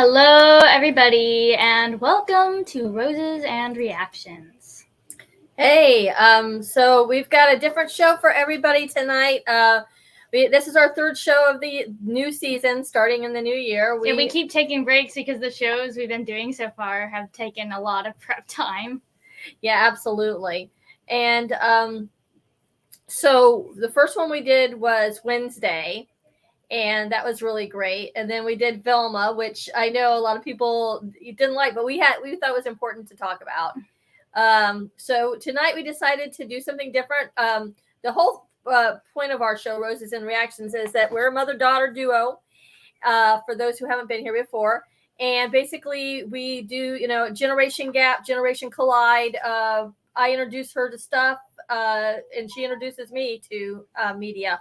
Hello, everybody, and welcome to Roses and Reactions. Hey, so we've got a different show for everybody tonight. This is our third show of the new season, starting in the new year. We keep taking breaks because the shows we've been doing so far have taken a lot of prep time. Yeah, absolutely. And so the first one we did was Wednesday, and that was really great. And then we did Velma, which I know a lot of people didn't like, but we thought it was important to talk about. So tonight we decided to do something different. The whole point of our show, Roses and Reactions, is that we're a mother-daughter duo. For those who haven't been here before, and basically we do, generation gap, generation collide. I introduce her to stuff, and she introduces me to media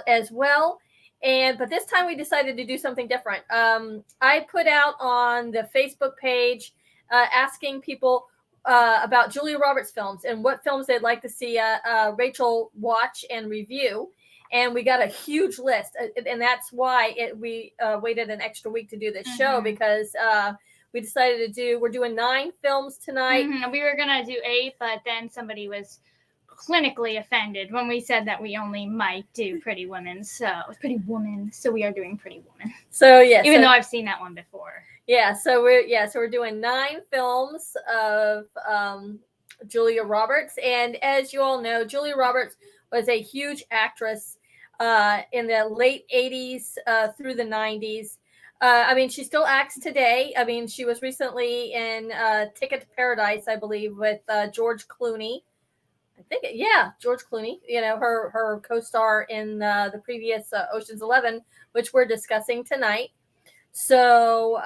as well. But this time we decided to do something different. I put out on the Facebook page asking people about Julia Roberts films and what films they'd like to see Rachel watch and review. And we got a huge list. And that's why we waited an extra week to do this show, because we decided we're doing 9 films tonight. We were going to do 8, but then somebody was clinically offended when we said that we only might do Pretty Woman. So we are doing Pretty Woman. So yes, even though I've seen that one before. Yeah, so we're doing 9 films of Julia Roberts, and as you all know, Julia Roberts was a huge actress in the late 80s through the 90s. She still acts today. She was recently in Ticket to Paradise, I believe, with George Clooney. George Clooney. Her co-star in the previous Ocean's 11, which we're discussing tonight. So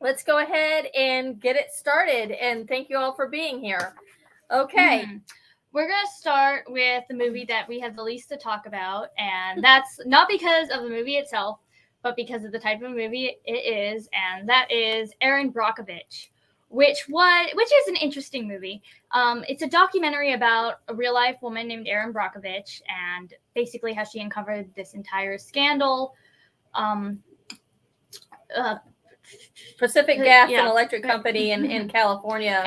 let's go ahead and get it started. And thank you all for being here. Okay. We're going to start with the movie that we have the least to talk about. And that's not because of the movie itself, but because of the type of movie it is. And that is Erin Brockovich, which is an interesting movie. It's a documentary about a real life woman named Erin Brockovich and basically how she uncovered this entire scandal. Pacific Gas and Electric Company in California.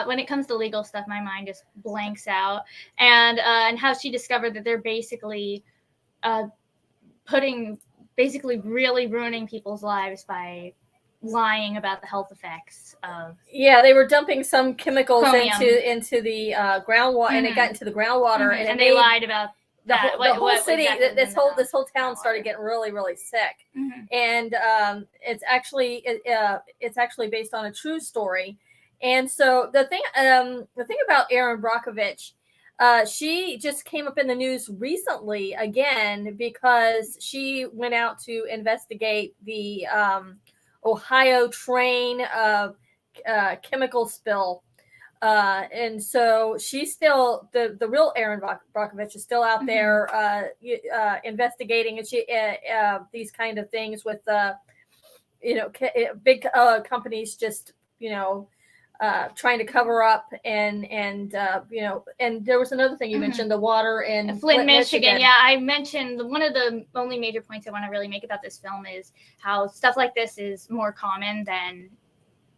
When it comes to legal stuff, my mind just blanks out. And how she discovered that they're basically really ruining people's lives by lying about the health effects of. Yeah, they were dumping some chemicals into the groundwater, and it got into the groundwater, and they lied about the whole city. This whole town started getting really, really sick. And it's actually based on a true story. And so the thing about Erin Brockovich, she just came up in the news recently again because she went out to investigate the Ohio train chemical spill. And so she's still the real Erin Brockovich is still out there investigating, and she these kind of things with big companies just trying to cover up and there was another thing you mentioned, the water in Flint, Michigan. Yeah, I mentioned one of the only major points I want to really make about this film is how stuff like this is more common than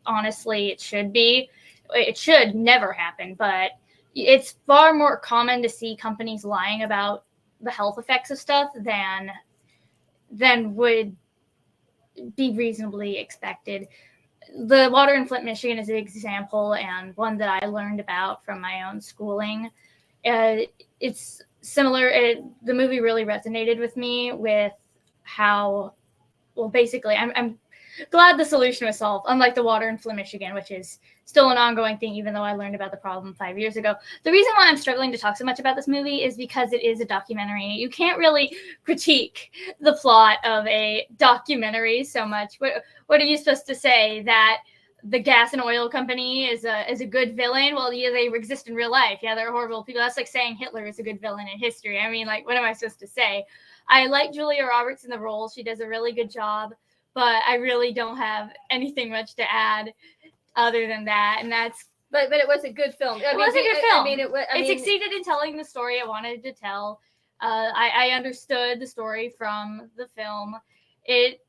honestly it should be. It should never happen, but it's far more common to see companies lying about the health effects of stuff than would be reasonably expected. The water in Flint, Michigan is an example, and one that I learned about from my own schooling. It's similar. The movie really resonated with me with how, well, basically, I'm glad the solution was solved, unlike the water in Flint, Michigan, which is still an ongoing thing, even though I learned about the problem 5 years ago. The reason why I'm struggling to talk so much about this movie is because it is a documentary. You can't really critique the plot of a documentary so much. What are you supposed to say? That the gas and oil company is a good villain? Well, yeah, they exist in real life. Yeah, they're horrible people. That's like saying Hitler is a good villain in history. What am I supposed to say? I like Julia Roberts in the role. She does a really good job. But I really don't have anything much to add other than that, and that's. But it was a good film. It was a good film. It succeeded in telling the story I wanted to tell. I understood the story from the film. It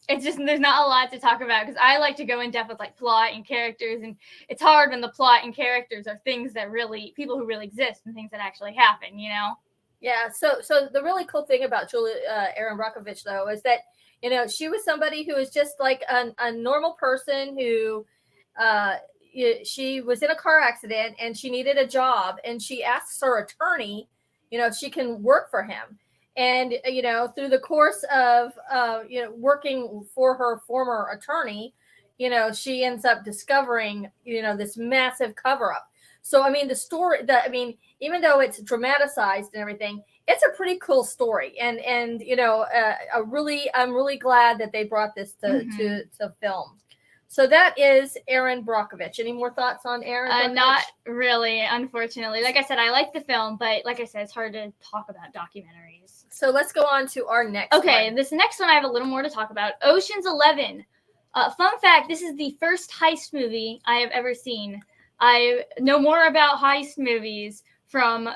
it's just there's not a lot to talk about because I like to go in depth with like plot and characters, and it's hard when the plot and characters are things that really people who really exist and things that actually happen, you know. Yeah. So the really cool thing about Julia Erin Brockovich though is that she was somebody who was just like a normal person who she was in a car accident and she needed a job and she asks her attorney, if she can work for him. And, through the course of, working for her former attorney, she ends up discovering, this massive cover up. So, I mean, the story even though it's dramatized and everything, it's a pretty cool story. And I'm really glad that they brought this to film. So that is Erin Brockovich. Any more thoughts on Erin Brockovich? Not really, unfortunately. Like I said, I like the film, but like I said, it's hard to talk about documentaries. So let's go on to our next one. Okay, this next one I have a little more to talk about. Ocean's 11. Fun fact, this is the first heist movie I have ever seen. I know more about heist movies from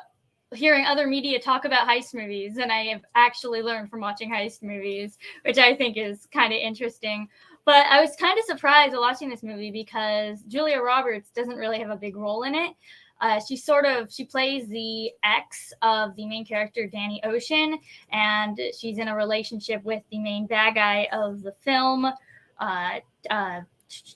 hearing other media talk about heist movies than I have actually learned from watching heist movies, which I think is kind of interesting. But I was kind of surprised while watching this movie because Julia Roberts doesn't really have a big role in it. She plays the ex of the main character, Danny Ocean, and she's in a relationship with the main bad guy of the film,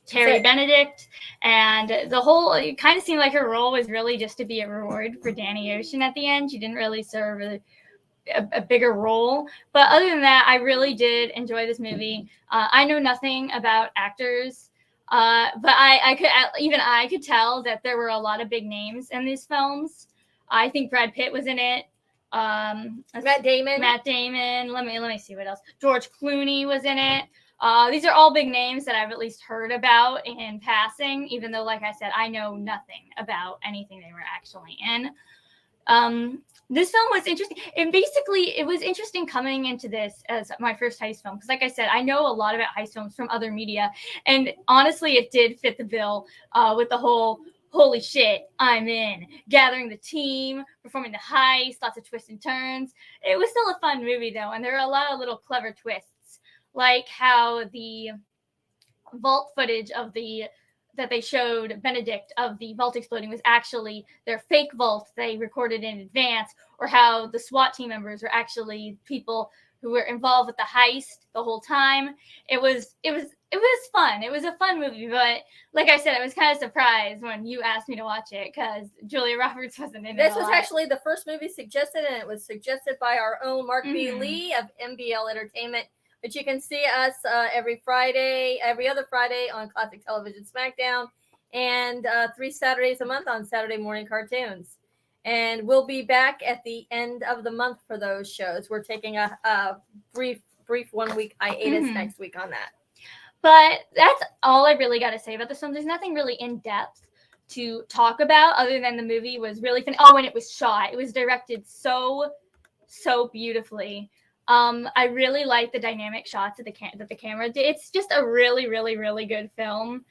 Terry Benedict. And it kind of seemed like her role was really just to be a reward for Danny Ocean at the end. She didn't really serve a bigger role. But other than that, I really did enjoy this movie. I know nothing about actors, but I could tell that there were a lot of big names in these films. I think Brad Pitt was in it. Matt Damon. Let me see what else. George Clooney was in it. These are all big names that I've at least heard about in passing, even though, like I said, I know nothing about anything they were actually in. This film was interesting. It was interesting coming into this as my first heist film. Because like I said, I know a lot about heist films from other media. And honestly, it did fit the bill with the whole, holy shit, I'm in. Gathering the team, performing the heist, lots of twists and turns. It was still a fun movie, though. And there are a lot of little clever twists. Like how the vault footage that they showed Benedict of the vault exploding was actually their fake vault they recorded in advance, or how the SWAT team members were actually people who were involved with the heist the whole time. It was fun. It was a fun movie, but like I said, I was kind of surprised when you asked me to watch it because Julia Roberts wasn't in it. This was actually the first movie suggested, and it was suggested by our own Mark B. Lee of MBL Entertainment. But you can see us every other Friday on Classic Television SmackDown, and 3 Saturdays a month on Saturday Morning Cartoons. And we'll be back at the end of the month for those shows. We're taking a brief 1 week hiatus next week on that. But that's all I really got to say about this film. There's nothing really in depth to talk about other than the movie was really fun. Oh, and it was shot. It was directed so beautifully. I really like the dynamic shots that the camera did. It's just a really, really, really good film,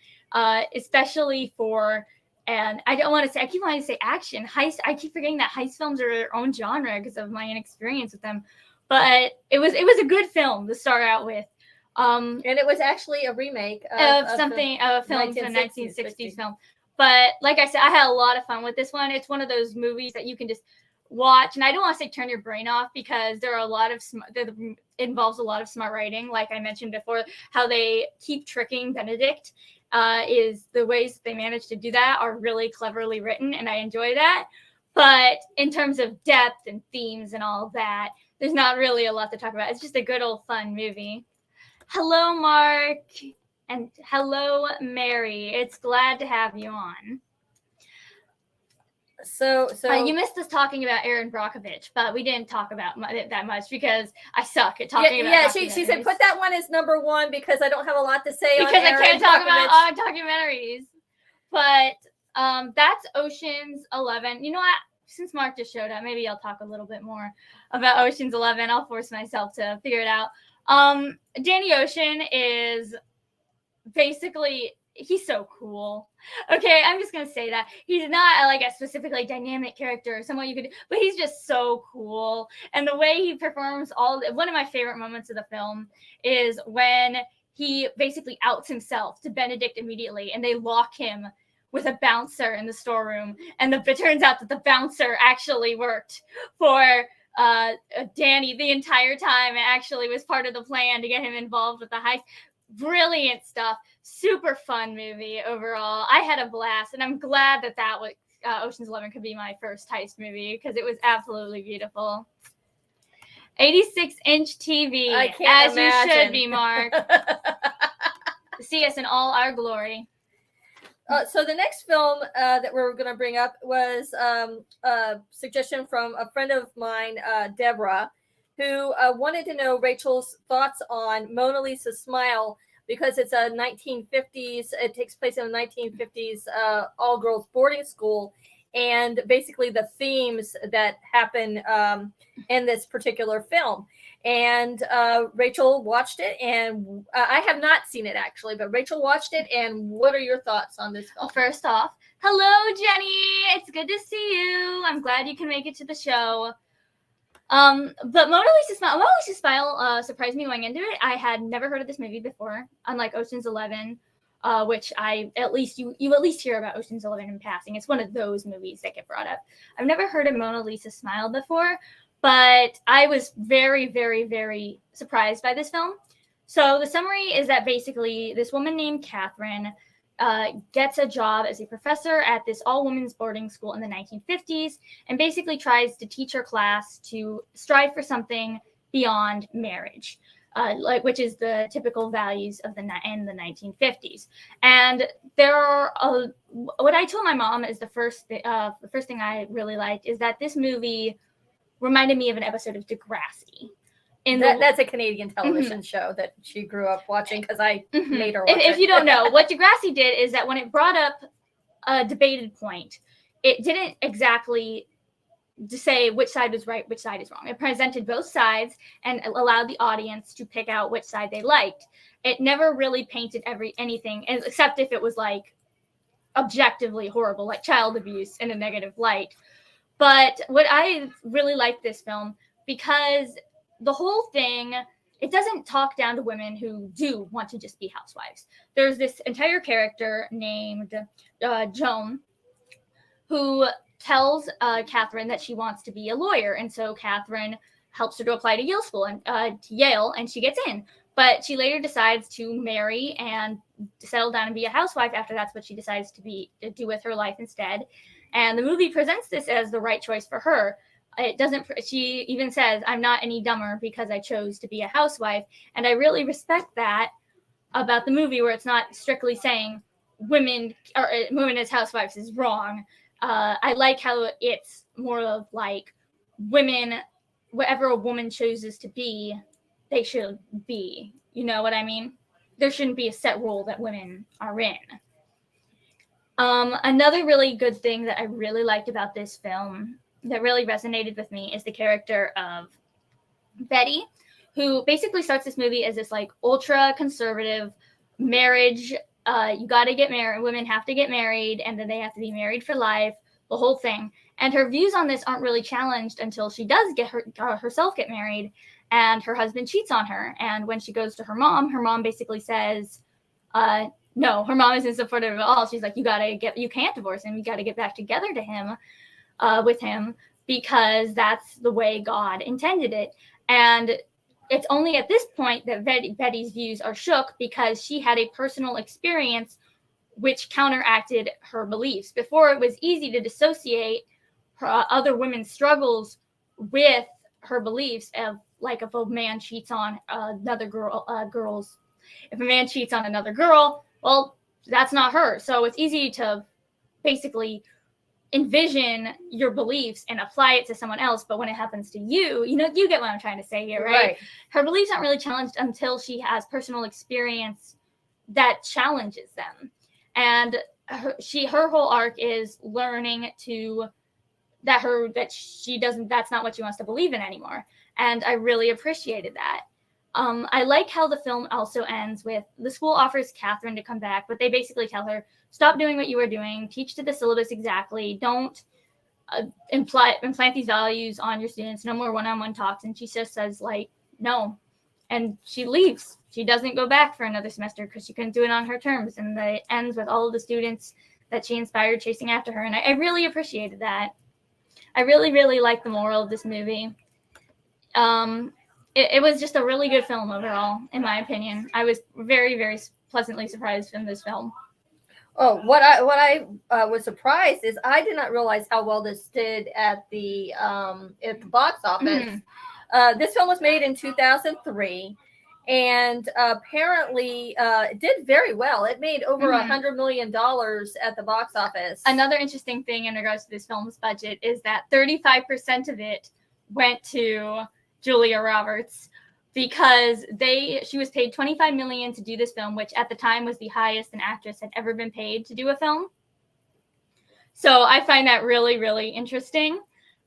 especially for, and I keep wanting to say action. Heist, I keep forgetting that heist films are their own genre because of my inexperience with them. But it was a good film to start out with. And it was actually a remake of a film from the 1960s film. But like I said, I had a lot of fun with this one. It's one of those movies that you can just watch, and I don't want to say turn your brain off because there are that involves a lot of smart writing. Like I mentioned before, how they keep tricking Benedict is the ways they manage to do that are really cleverly written, and I enjoy that. But in terms of depth and themes and all of that, there's not really a lot to talk about. It's just a good old fun movie. Hello, Mark, and hello, Mary. It's glad to have you on. So you missed us talking about Erin Brockovich, but we didn't talk about it that much because I suck at talking about. Yeah, she said put that one as number one because I don't have a lot to say because I can't talk about documentaries. But that's Ocean's 11. You know what? Since Mark just showed up, maybe I'll talk a little bit more about Ocean's 11. I'll force myself to figure it out. Danny Ocean is basically he's so cool. Okay, I'm just gonna say that he's not like a specifically dynamic character or someone you could, but he's just so cool. And the way he performs one of my favorite moments of the film is when he basically outs himself to Benedict immediately, and they lock him with a bouncer in the storeroom, and it turns out that the bouncer actually worked for Danny the entire time. It actually was part of the plan to get him involved with the heist. Brilliant stuff. Super fun movie overall. I had a blast, and I'm glad that was Ocean's 11 could be my first heist movie because it was absolutely beautiful. 86-inch TV, I can't as imagine. you should be, Mark. See us in all our glory. So the next film that we're going to bring up was a suggestion from a friend of mine, Deborah, who wanted to know Rachel's thoughts on Mona Lisa's Smile because it's a 1950s. It takes place in a 1950s all-girls boarding school, and basically the themes that happen in this particular film. And Rachel watched it, and I have not seen it actually, but Rachel watched it. And what are your thoughts on this film? First off, hello, Jenny. It's good to see you. I'm glad you can make it to the show. But Mona Lisa's Smile surprised me going into it. I had never heard of this movie before, unlike Ocean's 11, which you at least hear about Ocean's 11 in passing. It's one of those movies that get brought up. I've never heard of Mona Lisa's Smile before, but I was very, very, very surprised by this film. So the summary is that basically this woman named Catherine gets a job as a professor at this all-women's boarding school in the 1950s, and basically tries to teach her class to strive for something beyond marriage, which is the typical values of in the 1950s. And there are what I told my mom is the first thing I really liked is that this movie reminded me of an episode of Degrassi. That's a Canadian television show that she grew up watching because I made her watch it. If you don't know, what Degrassi did is that when it brought up a debated point, it didn't exactly say which side was right, which side is wrong. It presented both sides and allowed the audience to pick out which side they liked. It never really painted anything, except if it was like objectively horrible, like child abuse in a negative light. But what I really liked this film because the whole thing, it doesn't talk down to women who do want to just be housewives. There's this entire character named Joan who tells Catherine that she wants to be a lawyer. And so Catherine helps her to apply to Yale, and she gets in. But she later decides to marry and settle down and be a housewife after that's what she decides to do with her life instead. And the movie presents this as the right choice for her. She even says, I'm not any dumber because I chose to be a housewife. And I really respect that about the movie, where it's not strictly saying women as housewives is wrong. I like how it's more of like women, whatever a woman chooses to be, they should be. You know what I mean? There shouldn't be a set rule that women are in. Another really good thing that I really liked about this film that really resonated with me is the character of Betty, who basically starts this movie as this like ultra conservative marriage. You got to get married. Women have to get married, and then they have to be married for life, the whole thing. And her views on this aren't really challenged until she does get herself get married, and her husband cheats on her. And when she goes to her mom basically says, no, her mom isn't supportive at all. She's like, you can't divorce him. You got to get back together with him because that's the way God intended it. And it's only at this point that Betty's views are shook because she had a personal experience which counteracted her beliefs. Before, it was easy to dissociate her, other women's struggles with her beliefs of, like, if a man cheats on another if a man cheats on another girl, well, that's not her. So it's easy to basically envision your beliefs and apply it to someone else. But when it happens to you, you get what I'm trying to say here, right? Her beliefs aren't really challenged until she has personal experience that challenges them. And her whole arc is learning that's not what she wants to believe in anymore. And I really appreciated that. I like how the film also ends with the school offers Catherine to come back, but they basically tell her, stop doing what you were doing, teach to the syllabus exactly, don't implant these values on your students, no more one-on-one talks. And she just says, like, no. And she leaves. She doesn't go back for another semester because she couldn't do it on her terms. And it ends with all of the students that she inspired chasing after her. And I really appreciated that. I really, really like the moral of this movie. It was just a really good film overall, in my opinion. I was very, very pleasantly surprised in this film. Oh, what I was surprised is I did not realize how well this did at the box office. This film was made in 2003, and apparently it did very well. It made over $100 million at the box office. Another interesting thing in regards to this film's budget is that 35% of it went to Julia Roberts, because she was paid $25 million to do this film, which at the time was the highest an actress had ever been paid to do a film. So I find that really, really interesting.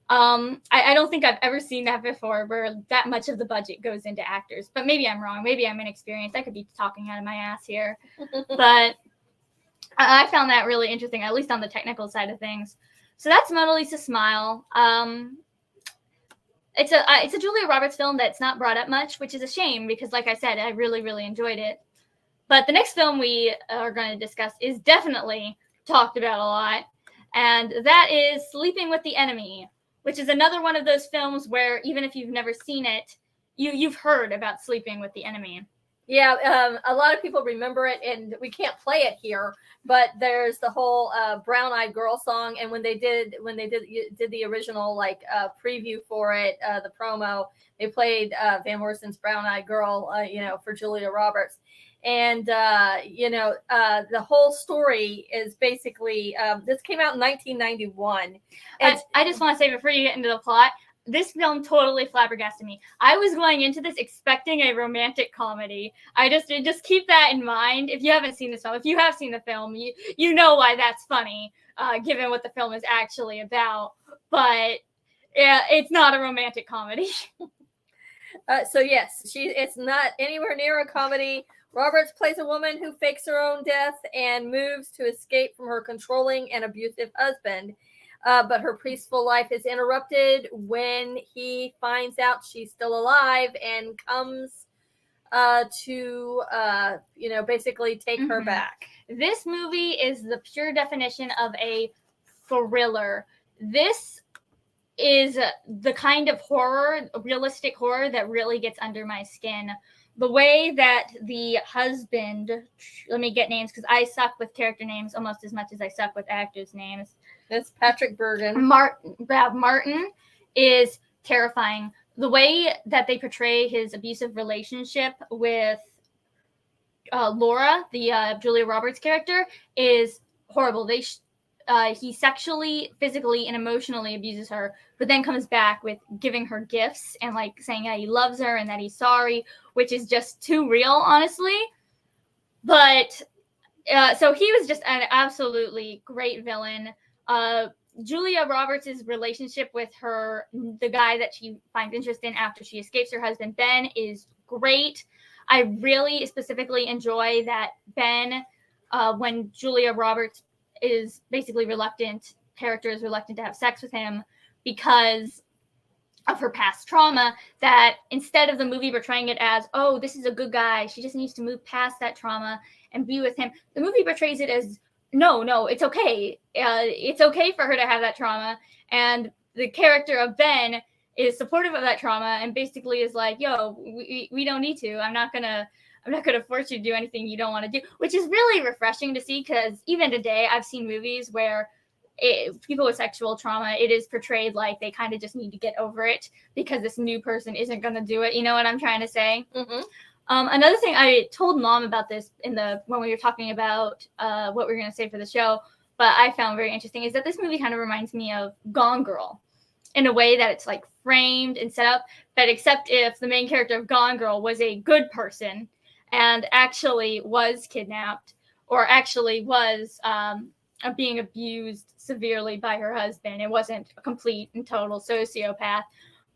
I don't think I've ever seen that before, where that much of the budget goes into actors. But maybe I'm wrong. Maybe I'm inexperienced. I could be talking out of my ass here. But I found that really interesting, at least on the technical side of things. So that's Mona Lisa Smile. It's a Julia Roberts film that's not brought up much, which is a shame because, like I said, I really, really enjoyed it. But the next film we are going to discuss is definitely talked about a lot, and that is Sleeping with the Enemy, which is another one of those films where even if you've never seen it, you've heard about Sleeping with the Enemy. Yeah, a lot of people remember it, and we can't play it here. But there's the whole "Brown Eyed Girl" song, and when they did the original preview for it, the promo, they played Van Morrison's "Brown Eyed Girl," for Julia Roberts, and the whole story is basically this came out in 1991. And I just want to say before you get into the plot, this film totally flabbergasted me. I was going into this expecting a romantic comedy. I just keep that in mind. If you haven't seen this film, if you have seen the film, you know why that's funny, given what the film is actually about. But yeah, it's not a romantic comedy. So yes, it's not anywhere near a comedy. Roberts plays a woman who fakes her own death and moves to escape from her controlling and abusive husband. But her peaceful life is interrupted when he finds out she's still alive and comes to basically take her back. This movie is the pure definition of a thriller. This is the kind of horror, realistic horror, that really gets under my skin. The way that the husband, let me get names because I suck with character names almost as much as I suck with actors' names. That's Patrick Bergin. Martin is terrifying. The way that they portray his abusive relationship with Laura, the Julia Roberts character, is horrible. He sexually, physically, and emotionally abuses her, but then comes back with giving her gifts and saying that he loves her and that he's sorry, which is just too real, honestly. But so he was just an absolutely great villain. Julia Roberts' relationship with the guy that she finds interest in after she escapes her husband, Ben, is great. I really specifically enjoy that Ben, when Julia Roberts is basically reluctant to have sex with him because of her past trauma, that instead of the movie portraying it as, oh, this is a good guy, she just needs to move past that trauma and be with him, the movie portrays it as, no, it's okay. It's okay for her to have that trauma. And the character of Ben is supportive of that trauma and basically is like, yo, we don't need to. I'm not gonna force you to do anything you don't want to do, which is really refreshing to see, because even today I've seen movies where people with sexual trauma, it is portrayed like they kind of just need to get over it because this new person isn't going to do it. You know what I'm trying to say? Mm-hmm. Another thing, I told Mom about this when we were talking about what we were going to say for the show, but I found very interesting, is that this movie kind of reminds me of Gone Girl in a way that it's framed and set up, but except if the main character of Gone Girl was a good person and actually was kidnapped or actually was being abused severely by her husband. It wasn't a complete and total sociopath.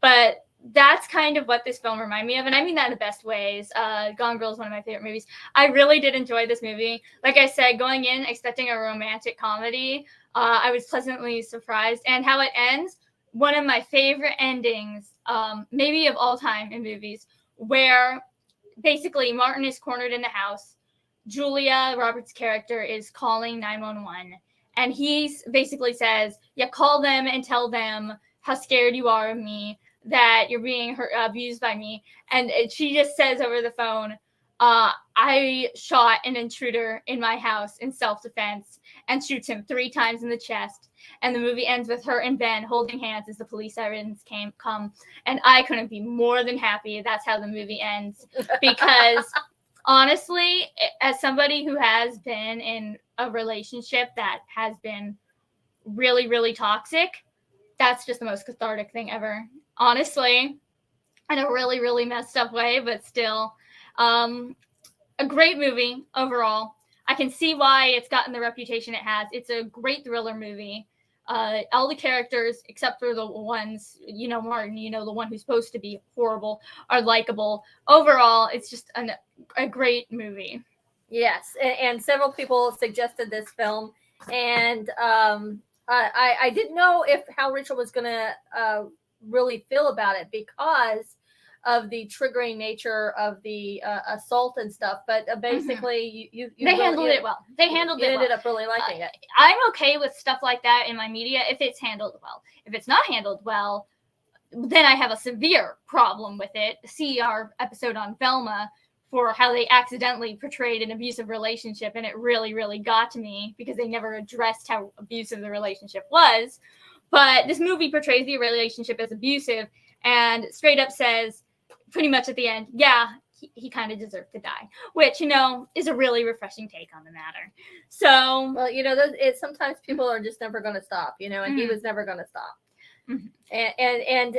But that's kind of what this film reminded me of, and I mean that in the best ways. Gone Girl is one of my favorite movies. I really did enjoy this movie. Like I said, going in expecting a romantic comedy, I was pleasantly surprised. And how it ends, one of my favorite endings, maybe of all time in movies, where basically Martin is cornered in the house. Julia Roberts' character is calling 911, and he basically says, "Yeah, call them and tell them how scared you are of me, that you're being abused by me." And she just says over the phone, "I shot an intruder in my house in self-defense," and shoots him 3 times in the chest. And the movie ends with her and Ben holding hands as the police sirens come. And I couldn't be more than happy. That's how the movie ends, because honestly, as somebody who has been in a relationship that has been really, really toxic, that's just the most cathartic thing ever. Honestly, in a really, really messed up way, but still, a great movie overall. I can see why it's gotten the reputation it has. It's a great thriller movie. All the characters, except for the ones, Martin, the one who's supposed to be horrible, are likable. Overall, it's just a great movie. Yes, and several people suggested this film, and I didn't know how Rachel was going to really feel about it because of the triggering nature of the assault and stuff. But basically, you they handled it well. They handled it well. Ended up really liking it. I'm okay with stuff like that in my media if it's handled well. If it's not handled well, then I have a severe problem with it. See our episode on Velma for how they accidentally portrayed an abusive relationship, and it really, really got to me because they never addressed how abusive the relationship was. But this movie portrays the relationship as abusive and straight up says, pretty much at the end, yeah, he kind of deserved to die, which, is a really refreshing take on the matter. So, well, sometimes people are just never going to stop, and he was never going to stop. Mm-hmm.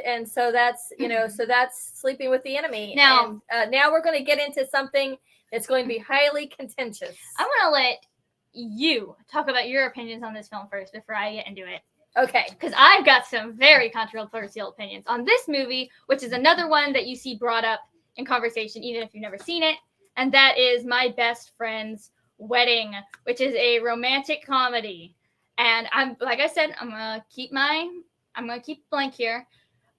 And so that's, so that's Sleeping with the Enemy. Now, now we're going to get into something that's going to be highly contentious. I'm going to let you talk about your opinions on this film first before I get into it. Okay. Because I've got some very controversial opinions on this movie, which is another one that you see brought up in conversation, even if you've never seen it. And that is My Best Friend's Wedding, which is a romantic comedy. And like I said, I'm going to keep blank here.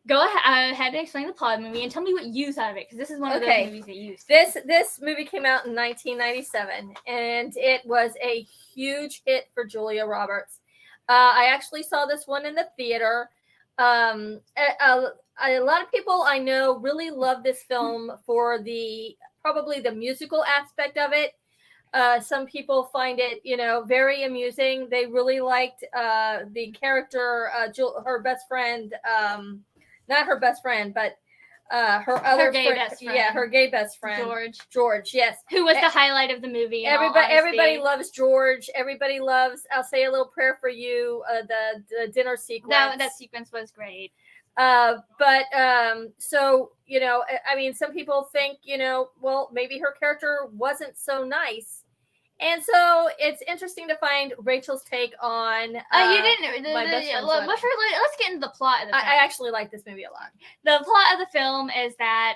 Go ahead and explain the plot of the movie and tell me what you thought of it, because this is one of those movies that you used. This movie came out in 1997, and it was a huge hit for Julia Roberts. I actually saw this one in the theater. A lot of people I know really love this film for probably the musical aspect of it. Some people find it, very amusing. They really liked the character, her best friend, not her best friend, but her other gay friend, best friend. Yeah, her gay best friend, George, yes, who was the highlight of the movie. Everybody loves George. Everybody loves "I'll Say a Little Prayer for You." The dinner sequence. That sequence was great. So some people think, well, maybe her character wasn't so nice. And so it's interesting to find Rachel's take on. You didn't. Let's get into the plot of the film. I actually like this movie a lot. The plot of the film is that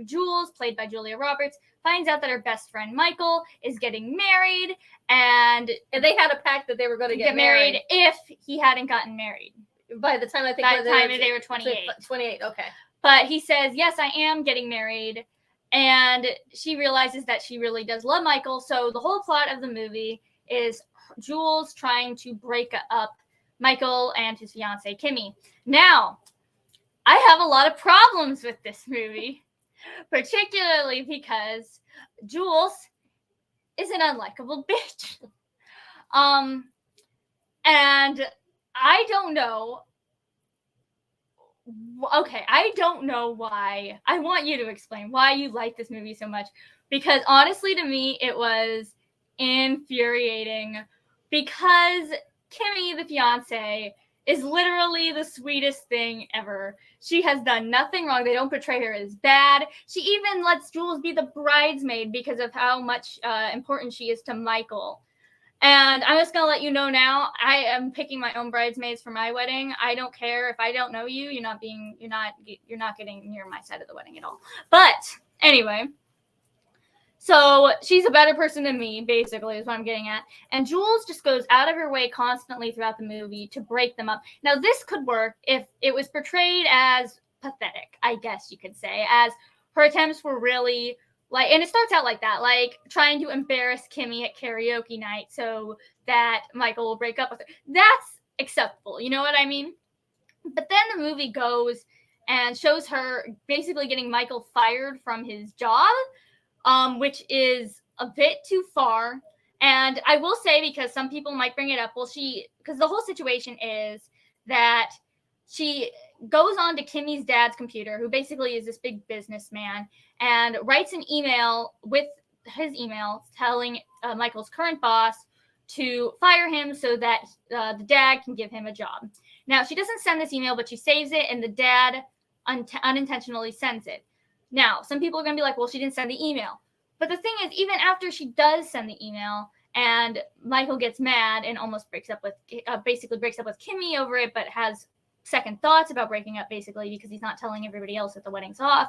Jules, played by Julia Roberts, finds out that her best friend Michael is getting married, and they had a pact that they were going to get married if he hadn't gotten married. By the time they were 28. 28, okay. But he says, "Yes, I am getting married." And she realizes that she really does love Michael. So the whole plot of the movie is Jules trying to break up Michael and his fiancée, Kimmy. Now, I have a lot of problems with this movie, particularly because Jules is an unlikable bitch. And I don't know. Okay, I don't know why. I want you to explain why you like this movie so much, because honestly, to me, it was infuriating because Kimmy, the fiance, is literally the sweetest thing ever. She has done nothing wrong. They don't portray her as bad. She even lets Jules be the bridesmaid because of how much important she is to Michael. And I'm just gonna let you know now, I am picking my own bridesmaids for my wedding. I don't care if I don't know you. You're not getting near my side of the wedding at all. But anyway, so she's a better person than me, basically, is what I'm getting at. And Jules just goes out of her way constantly throughout the movie to break them up. Now, this could work if it was portrayed as pathetic, I guess you could say, as her attempts were really like, and it starts out like that, like trying to embarrass Kimmy at karaoke night so that Michael will break up with her. That's acceptable, you know what I mean? But then the movie goes and shows her basically getting Michael fired from his job, which is a bit too far. And I will say, because some people might bring it up, because the whole situation is that she goes on to Kimmy's dad's computer, who basically is this big businessman, and writes an email with his email telling Michael's current boss to fire him so that the dad can give him a job. Now, she doesn't send this email, but she saves it, and the dad unintentionally sends it. Now, some people are going to be like, well, she didn't send the email. But the thing is, even after she does send the email, and Michael gets mad and almost basically breaks up with Kimmy over it, but has second thoughts about breaking up, basically, because he's not telling everybody else that the wedding's off,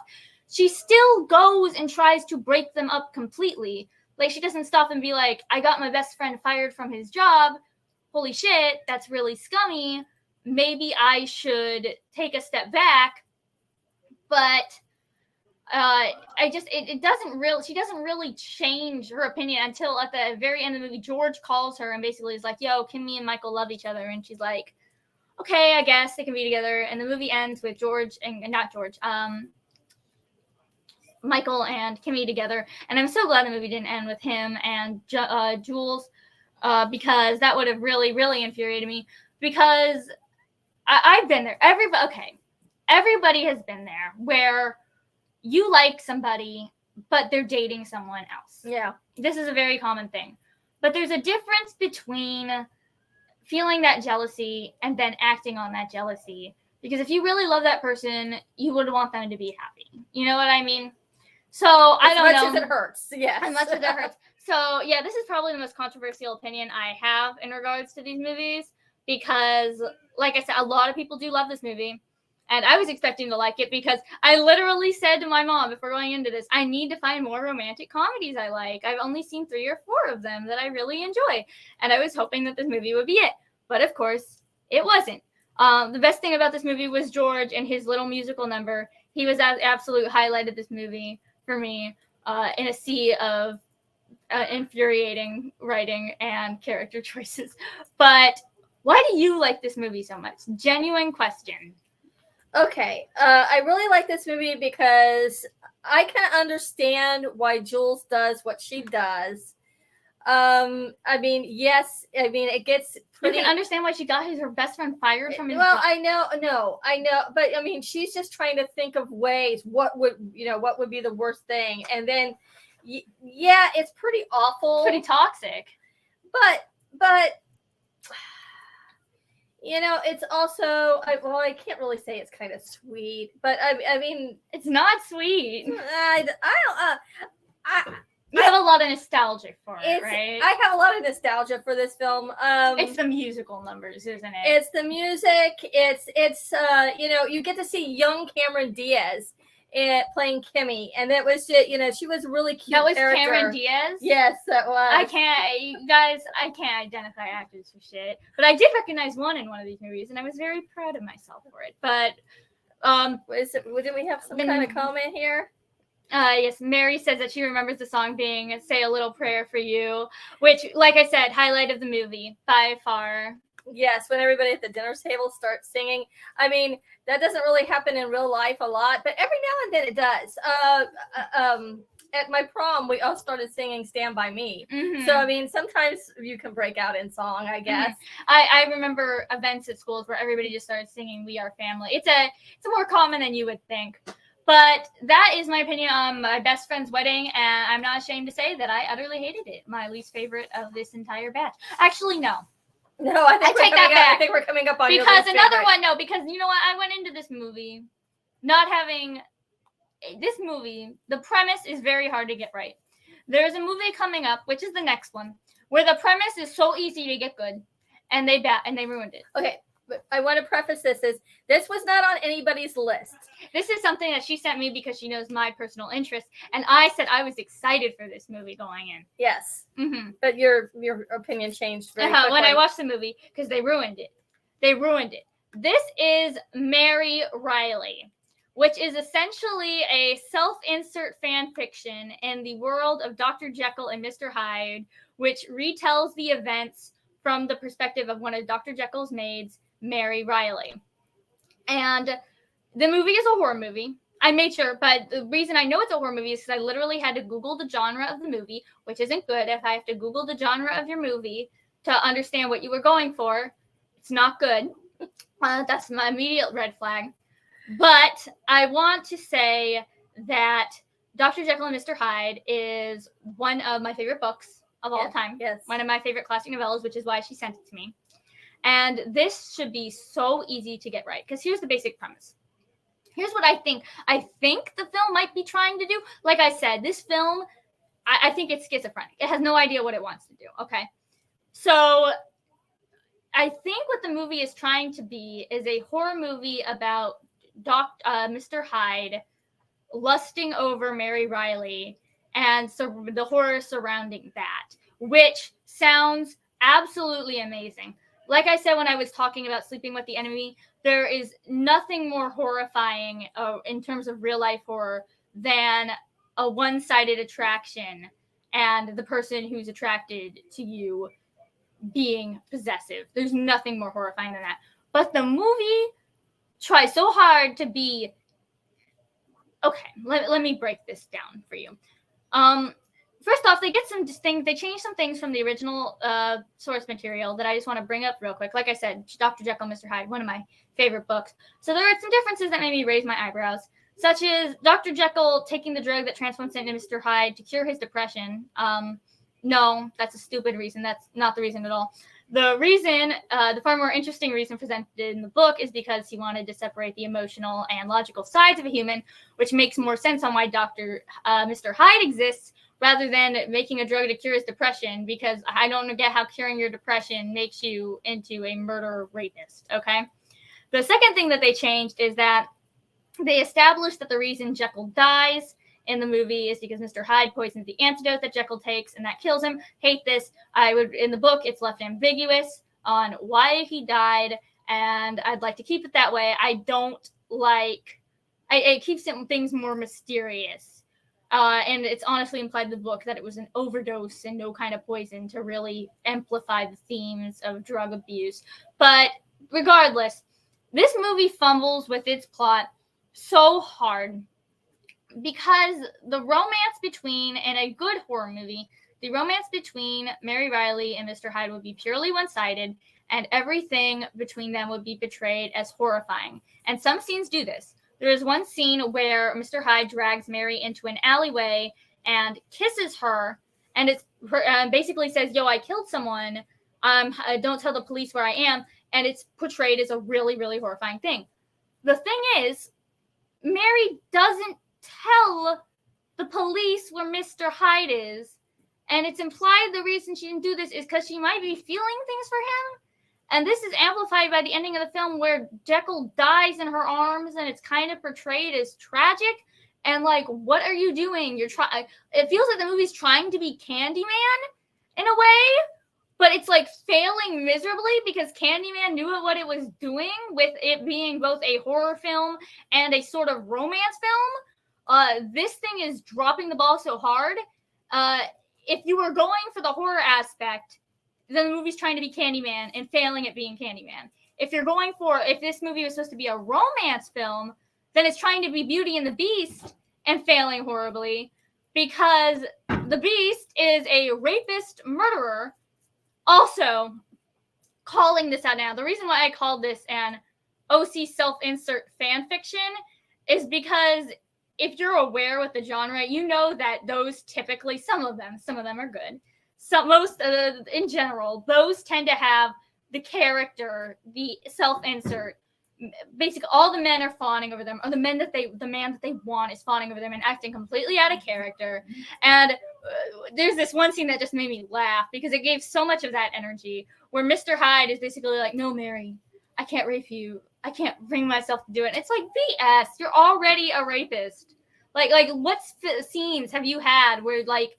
she still goes and tries to break them up completely. Like, she doesn't stop and be like, I got my best friend fired from his job. Holy shit, that's really scummy. Maybe I should take a step back. But she doesn't really change her opinion until at the very end of the movie, George calls her and basically is like, yo, Kimmy and Michael love each other. And she's like, okay, I guess they can be together. And the movie ends with Michael and Kimmy together. And I'm so glad the movie didn't end with him and Jules, because that would have really, really infuriated me, because I've been there. Everybody has been there where you like somebody, but they're dating someone else. Yeah. This is a very common thing. But there's a difference between feeling that jealousy and then acting on that jealousy. Because if you really love that person, you would want them to be happy. You know what I mean? So I don't know. As much as it hurts. Yes. As much as it hurts. So yeah, this is probably the most controversial opinion I have in regards to these movies. Because, like I said, a lot of people do love this movie. And I was expecting to like it, because I literally said to my mom before going into this, I need to find more romantic comedies I like. I've only seen 3 or 4 of them that I really enjoy. And I was hoping that this movie would be it. But of course, it wasn't. The best thing about this movie was George and his little musical number. He was an absolute highlight of this movie for me, in a sea of infuriating writing and character choices. But why do you like this movie so much? Genuine question. Okay, I really like this movie because I can understand why Jules does what she does. I mean, yes, I mean, it gets pretty... You can understand why she got her best friend fired from his Well, job. I know, but I mean, she's just trying to think of ways, what would be the worst thing, and then, yeah, it's pretty awful. Pretty toxic. But it's also, I can't really say it's kind of sweet, but I mean, it's not sweet. I don't. You have a lot of nostalgia for it, right? I have a lot of nostalgia for this film. It's the musical numbers, isn't it? It's the music. It's you get to see young Cameron Diaz playing Kimmy, and it was she was a really cute. That was character. Cameron Diaz? Yes, that was. I can't identify actors for shit. But I did recognize one in one of these movies, and I was very proud of myself for it. But did we have some kind of comment here? Yes, Mary says that she remembers the song being Say a Little Prayer for You, which, like I said, highlight of the movie by far. Yes, when everybody at the dinner table starts singing. I mean, that doesn't really happen in real life a lot, but every now and then it does. At my prom, we all started singing Stand By Me. Mm-hmm. So, I mean, sometimes you can break out in song, I guess. Mm-hmm. I remember events at schools where everybody just started singing We Are Family. It's more common than you would think. But that is my opinion on my best friend's wedding, and I'm not ashamed to say that I utterly hated it. My least favorite of this entire batch. Actually, no. No, I take that back. I think we're coming up on because another one. No, because you know what? I went into this movie not having this movie. The premise is very hard to get right. There's a movie coming up, which is the next one, where the premise is so easy to get good, and they ruined it. Okay, but I want to preface this was not on anybody's list. This is something that she sent me because she knows my personal interest, and I said I was excited for this movie going in. Yes, Mm-hmm. but your opinion changed very quickly. When I watched the movie, because they ruined it. This is Mary Riley, which is essentially a self-insert fan fiction in the world of Dr. Jekyll and Mr. Hyde, which retells the events from the perspective of one of Dr. Jekyll's maids, Mary Riley. And the movie is a horror movie. I made sure, but the reason I know it's a horror movie is because I literally had to Google the genre of the movie, which isn't good. If I have to Google the genre of your movie to understand what you were going for, it's not good. That's my immediate red flag. But I want to say that Dr. Jekyll and Mr. Hyde is one of my favorite books of all time. Yes. One of my favorite classic novellas, which is why she sent it to me. And this should be so easy to get right, because here's the basic premise. Here's what I think. I think the film might be trying to do. Like I said, this film, I think it's schizophrenic. It has no idea what it wants to do. Okay. So I think what the movie is trying to be is a horror movie about Mr. Hyde lusting over Mary Riley and so the horror surrounding that, which sounds absolutely amazing. Like I said when I was talking about Sleeping with the Enemy, there is nothing more horrifying in terms of real life horror than a one-sided attraction and the person who's attracted to you being possessive. There's nothing more horrifying than that. But the movie tries so hard to be... Okay, let me break this down for you. First off, they change some things from the original source material that I just want to bring up real quick. Like I said, Dr. Jekyll and Mr. Hyde, one of my favorite books. So there are some differences that made me raise my eyebrows, such as Dr. Jekyll taking the drug that transforms into Mr. Hyde to cure his depression. No, that's a stupid reason. That's not the reason at all. The reason, the far more interesting reason presented in the book is because he wanted to separate the emotional and logical sides of a human, which makes more sense on why Mr. Hyde exists rather than making a drug to cure his depression, because I don't get how curing your depression makes you into a murderer rapist, okay? The second thing that they changed is that they established that the reason Jekyll dies in the movie is because Mr. Hyde poisons the antidote that Jekyll takes, and that kills him. Hate this. In the book, it's left ambiguous on why he died, and I'd like to keep it that way. It keeps things more mysterious. And it's honestly implied in the book that it was an overdose and no kind of poison to really amplify the themes of drug abuse. But regardless, this movie fumbles with its plot so hard because the romance between, in a good horror movie, the romance between Mary Riley and Mr. Hyde would be purely one-sided, and everything between them would be portrayed as horrifying. And some scenes do this. There is one scene where Mr. Hyde drags Mary into an alleyway and kisses her, and it's basically says, "Yo, I killed someone. Don't tell the police where I am." And it's portrayed as a really, really horrifying thing. The thing is, Mary doesn't tell the police where Mr. Hyde is, and it's implied the reason she didn't do this is because she might be feeling things for him. And this is amplified by the ending of the film where Jekyll dies in her arms, and it's kind of portrayed as tragic. And like, what are you doing? It feels like the movie's trying to be Candyman in a way, but it's like failing miserably because Candyman knew what it was doing with it being both a horror film and a sort of romance film. This thing is dropping the ball so hard. If you were going for the horror aspect, then the movie's trying to be Candyman and failing at being Candyman. If this movie was supposed to be a romance film, then it's trying to be Beauty and the Beast and failing horribly because the Beast is a rapist murderer. Also, calling this out now, the reason why I called this an OC self-insert fan fiction is because if you're aware with the genre, you know that those typically, some of them are good. In general, those tend to have the character, the self-insert, basically all the men are fawning over them, or the man that they want is fawning over them and acting completely out of character. And there's this one scene that just made me laugh because it gave so much of that energy, where Mr. Hyde is basically like, no, Mary, I can't rape you. I can't bring myself to do it. And it's like, BS, you're already a rapist. Like what scenes have you had where like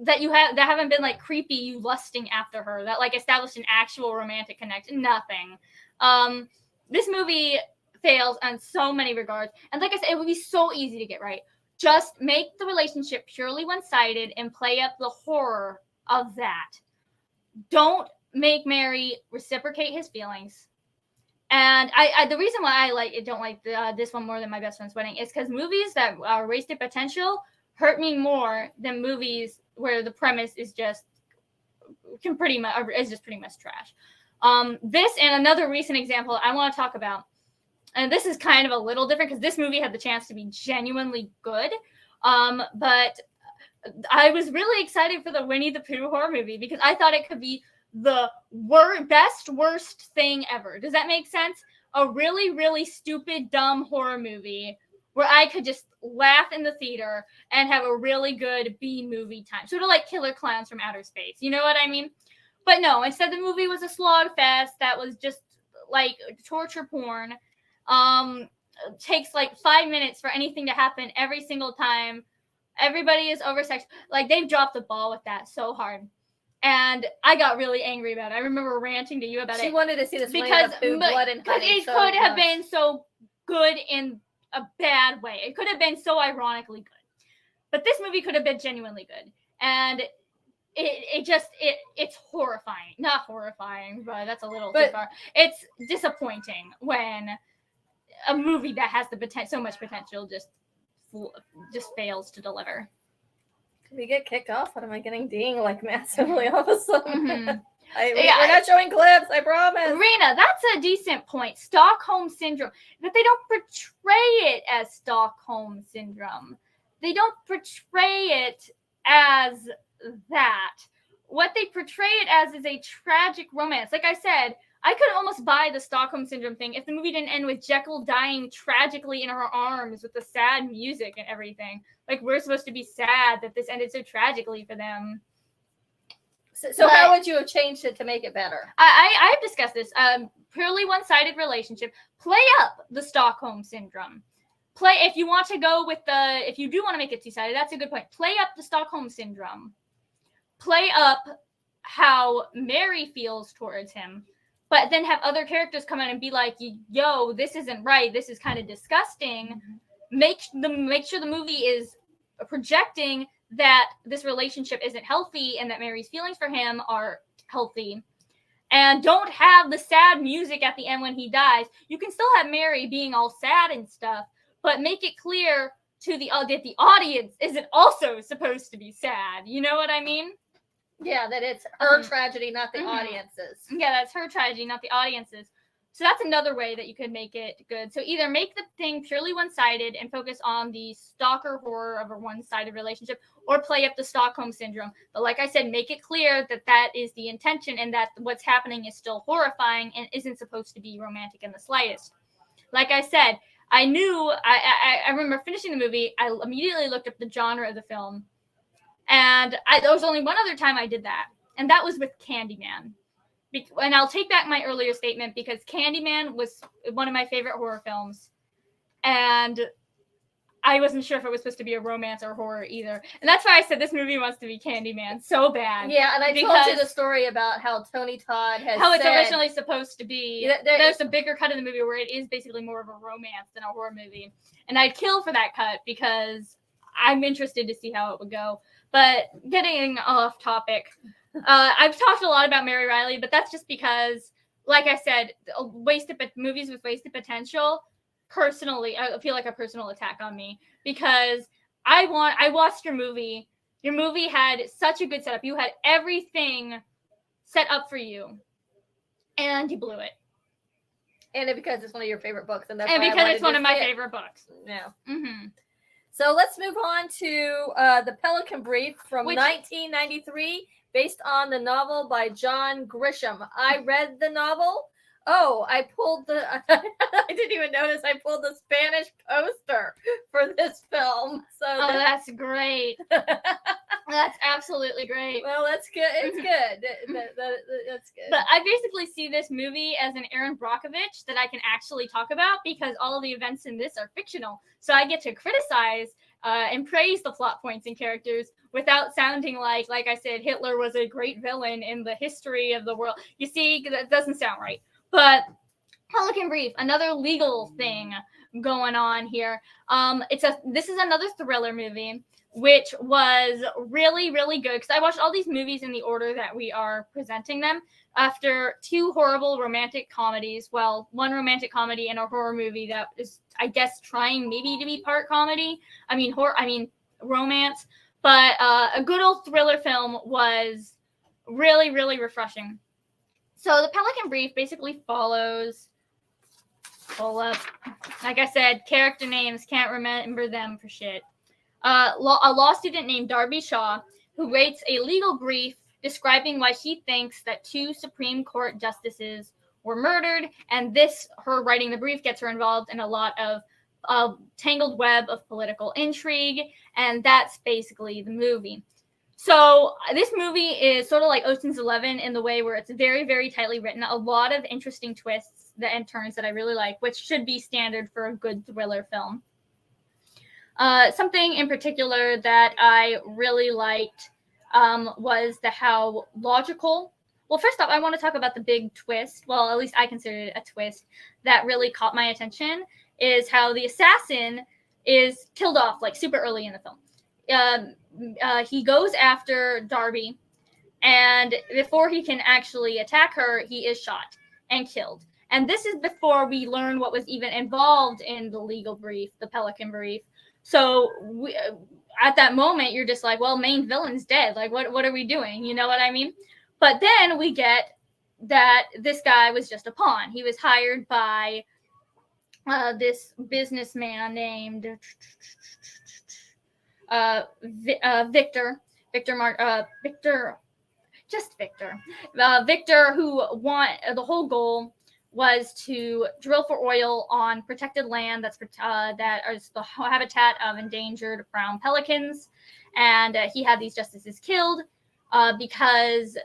that haven't been like creepy, you lusting after her, that like established an actual romantic connection? Nothing. This movie fails on so many regards. And like I said, it would be so easy to get right. Just make the relationship purely one-sided and play up the horror of that. Don't make Mary reciprocate his feelings. And I the reason why I don't like this one more than My Best Friend's Wedding is because movies that are wasted potential hurt me more than movies where the premise is just pretty much trash. This and another recent example I want to talk about, and this is kind of a little different because this movie had the chance to be genuinely good, but I was really excited for the Winnie the Pooh horror movie because I thought it could be the worst thing ever. Does that make sense? A really, really stupid, dumb horror movie where I could just laugh in the theater and have a really good B movie time. Sort of like Killer Clowns from Outer Space. You know what I mean? But no, instead the movie was a slog fest that was just like torture porn. Takes like 5 minutes for anything to happen every single time. Everybody is oversexed. Like, they've dropped the ball with that so hard. And I got really angry about it. I remember ranting to you about it. She wanted to see this because blood and honey. It could have been so good in a bad way. It could have been so ironically good. But this movie could have been genuinely good. And it's horrifying. Not horrifying, but that's a little too far. It's disappointing when a movie that has so much potential just fails to deliver. Can we get kicked off? What am I getting dinged like massively all of a sudden? Mm-hmm. We're not showing clips, I promise. Rena, that's a decent point. Stockholm Syndrome. But they don't portray it as Stockholm Syndrome. They don't portray it as that. What they portray it as is a tragic romance. Like I said, I could almost buy the Stockholm Syndrome thing if the movie didn't end with Jekyll dying tragically in her arms with the sad music and everything. Like, we're supposed to be sad that this ended so tragically for them. So how would you have changed it to make it better? I've discussed this. Purely one-sided relationship. Play up the Stockholm Syndrome. If you want to go with if you do want to make it two-sided, that's a good point. Play up the Stockholm Syndrome. Play up how Mary feels towards him. But then have other characters come out and be like, yo, this isn't right. This is kind of disgusting. Mm-hmm. Make sure the movie is projecting that this relationship isn't healthy and that Mary's feelings for him are healthy. And don't have the sad music at the end when he dies. You can still have Mary being all sad and stuff, but make it clear to that the audience isn't also supposed to be sad. You know what I mean? Yeah, that it's her tragedy, not the audience's. Yeah, that's her tragedy, not the audience's. So that's another way that you could make it good. So either make the thing purely one-sided and focus on the stalker horror of a one-sided relationship, or play up the Stockholm Syndrome. But like I said, make it clear that that is the intention and that what's happening is still horrifying and isn't supposed to be romantic in the slightest. Like I said, I remember finishing the movie, I immediately looked up the genre of the film. And there was only one other time I did that, and that was with Candyman. And I'll take back my earlier statement because Candyman was one of my favorite horror films, and I wasn't sure if it was supposed to be a romance or horror either. And that's why I said this movie wants to be Candyman so bad. Yeah, and I told you the story about how Tony Todd has it's originally supposed to be. There's a bigger cut of the movie where it is basically more of a romance than a horror movie. And I'd kill for that cut because I'm interested to see how it would go. But getting off topic, I've talked a lot about Mary Riley, but that's just because, like I said, movies with wasted potential, personally, I feel like a personal attack on me because I watched your movie. Your movie had such a good setup. You had everything set up for you, and you blew it. And because it's one of your favorite books, and because it's one of my favorite books. Yeah. Mm-hmm. So let's move on to The Pelican Brief from 1993, based on the novel by John Grisham. I read the novel. Oh, I pulled the. I didn't even notice. I pulled the Spanish poster for this film. So Oh, that's great. That's absolutely great. Well, that's good. It's good. That's good. But I basically see this movie as an Aaron Brockovich that I can actually talk about because all of the events in this are fictional. So I get to criticize and praise the plot points and characters without sounding like I said, Hitler was a great villain in the history of the world. You see, that doesn't sound right. But Pelican Brief, another legal thing going on here. This is another thriller movie, which was really, really good because I watched all these movies in the order that we are presenting them after two horrible romantic comedies. Well, one romantic comedy and a horror movie that is, I guess, trying maybe to be part comedy. I mean, romance. But a good old thriller film was really, really refreshing. So the Pelican Brief basically follows. Pull up. Like I said, character names, can't remember them for shit. A law student named Darby Shaw, who writes a legal brief describing why she thinks that two Supreme Court justices were murdered, and her writing the brief gets her involved in a lot of tangled web of political intrigue, and that's basically the movie. So this movie is sort of like Ocean's 11 in the way where it's very, very tightly written. A lot of interesting twists and turns that I really like, which should be standard for a good thriller film. Something in particular that I really liked was how logical. Well, first off, I want to talk about the big twist. Well, at least I consider it a twist that really caught my attention. Is how the assassin is killed off like super early in the film. He goes after Darby, and before he can actually attack her, he is shot and killed. And this is before we learn what was even involved in the legal brief, the Pelican Brief. So at that moment, you're just like, well, main villain's dead. Like, what are we doing? You know what I mean? But then we get that this guy was just a pawn. He was hired by this businessman named Victor, who the whole goal was to drill for oil on protected land that is the habitat of endangered brown pelicans, and he had these justices killed because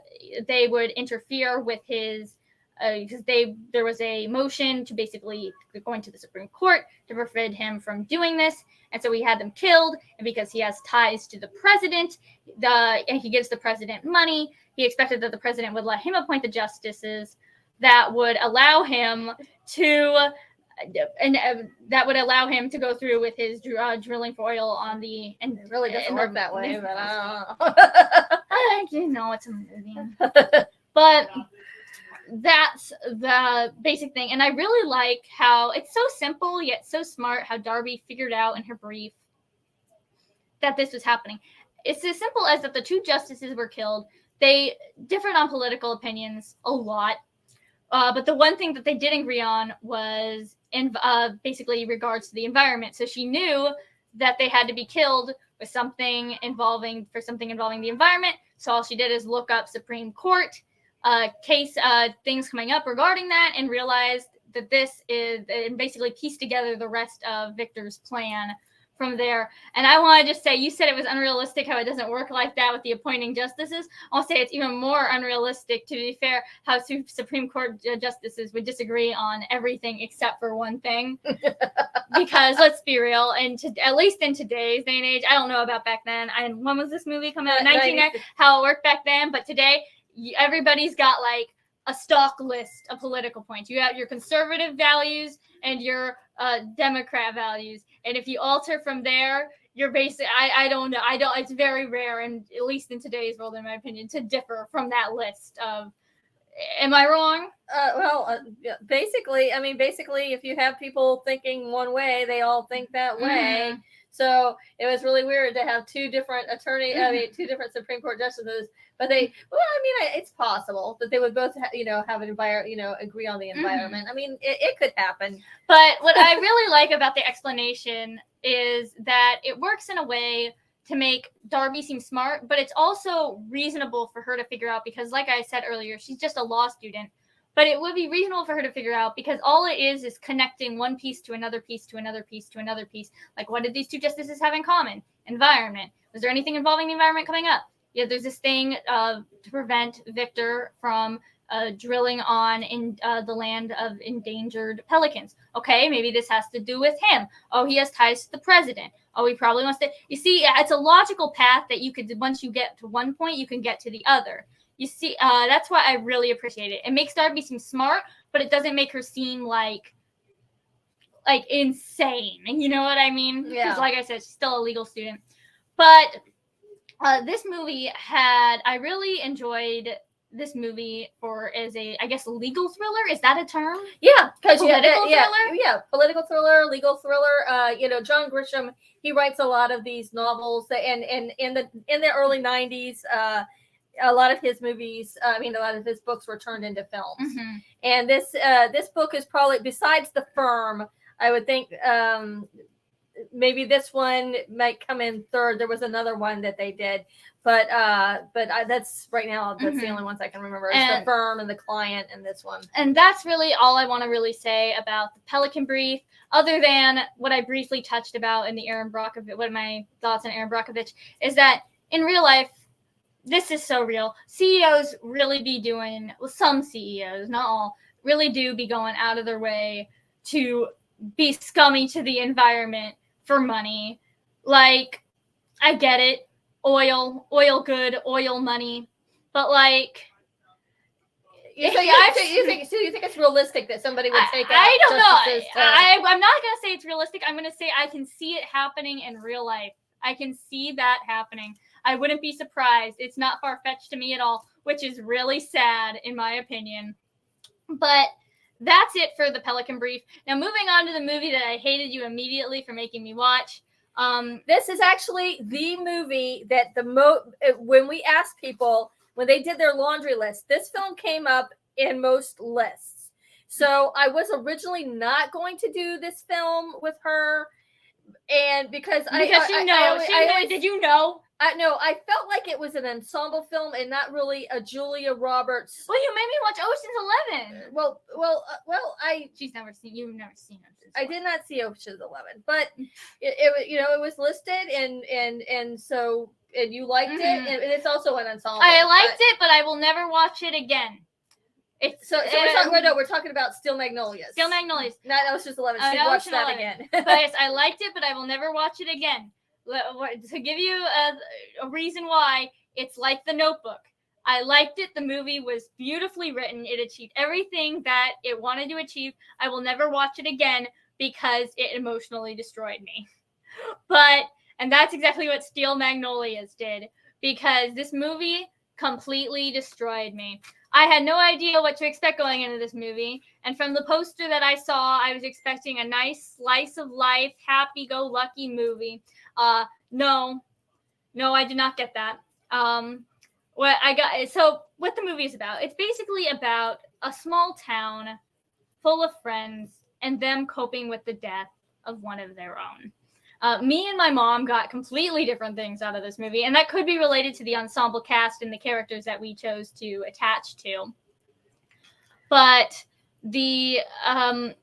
they would interfere with his. Because there was a motion to basically going to the Supreme Court to prevent him from doing this, and so he had them killed. And because he has ties to the president, and he gives the president money, he expected that the president would let him appoint the justices that would allow him to, go through with his drilling for oil on the. And it really doesn't work that way, but I don't know. I do know it's a movie, but. That's the basic thing. And I really like how it's so simple yet so smart how Darby figured out in her brief that this was happening. It's as simple as that the two justices were killed. They differed on political opinions a lot. But the one thing that they did agree on was in basically regards to the environment. So she knew that they had to be killed with something involving the environment. So all she did is look up Supreme Court things coming up regarding that, and realized that this is, and basically pieced together the rest of Victor's plan from there. And I want to just say, you said it was unrealistic how it doesn't work like that with the appointing justices. I'll say it's even more unrealistic, to be fair, how Supreme Court justices would disagree on everything except for one thing. Because let's be real, and at least in today's day and age, I don't know about back then. When was this movie come out? 1990. How it worked back then, but today everybody's got like a stock list of political points. You have your conservative values and your Democrat values, and if you alter from there, you're basically I don't. It's very rare, and at least in today's world, in my opinion, to differ from that list of. Am I wrong? Basically, if you have people thinking one way, they all think that way. Mm-hmm. So it was really weird to have two different two different Supreme Court justices. But it's possible that they would both, have an environment, agree on the environment. Mm-hmm. It could happen. But what I really like about the explanation is that it works in a way to make Darby seem smart, but it's also reasonable for her to figure out because, like I said earlier, she's just a law student. But it would be reasonable for her to figure out, because all it is connecting one piece to another piece to another piece to another piece. Like, what did these two justices have in common? Environment. Was there anything involving the environment coming up? Yeah, there's this thing to prevent Victor from drilling on in the land of endangered pelicans. Okay, maybe this has to do with him. Oh, he has ties to the president. Oh, he probably wants to. You see, it's a logical path that you could, once you get to one point, you can get to the other. You see, that's why I really appreciate it. It makes Darby seem smart, but it doesn't make her seem like insane. You know what I mean? Yeah. Because, like I said, she's still a legal student. But this movie I really enjoyed this movie as a, I guess, legal thriller. Is that a term? Yeah, because political thriller. Yeah, political thriller, legal thriller. John Grisham, he writes a lot of these novels, and in the early '90s, a lot of his movies, a lot of his books were turned into films. Mm-hmm. And this book is probably, besides The Firm, I would think maybe this one might come in third. There was another one that they did, but that's right now, that's the only ones I can remember. It's The Firm and The Client and this one. And that's really all I want to really say about the Pelican Brief, other than what I briefly touched about in the Erin Brockovich, what my thoughts on Erin Brockovich, is that in real life, this is so real. CEOs really be doing, well, some CEOs, not all, really do be going out of their way to be scummy to the environment for money. Like, I get it. Oil good, oil money. But you think it's realistic that somebody would take out? I don't know. I'm not going to say it's realistic. I'm going to say I can see it happening in real life. I can see that happening. I wouldn't be surprised. It's not far-fetched to me at all, which is really sad in my opinion. But that's it for the Pelican Brief. Now, moving on to the movie that I hated you immediately for making me watch. This is actually the movie that when we asked people, when they did their laundry list, this film came up in most lists. So I was originally not going to do this film with her, and did you know? No, I felt like it was an ensemble film and not really a Julia Roberts. Well, you made me watch Ocean's 11. You've never seen Ocean's 11. I did not see Ocean's 11, but it was listed, and so you liked it, and it's also an ensemble. I liked it, but I will never watch it again. We're talking about Steel Magnolias. Steel Magnolias. Not Ocean's 11. So watch that again. But yes, I liked it, but I will never watch it again. To give you a reason why, it's like The Notebook. I liked it. The movie was beautifully written. It achieved everything that it wanted to achieve. I will never watch it again because it emotionally destroyed me. And that's exactly what Steel Magnolias did, because this movie completely destroyed me. I had no idea what to expect going into this movie. And from the poster that I saw, I was expecting a nice slice of life, happy-go-lucky movie. No, I did not get that. What the movie is about, it's basically about a small town full of friends and them coping with the death of one of their own. Me and my mom got completely different things out of this movie, and that could be related to the ensemble cast and the characters that we chose to attach to. But a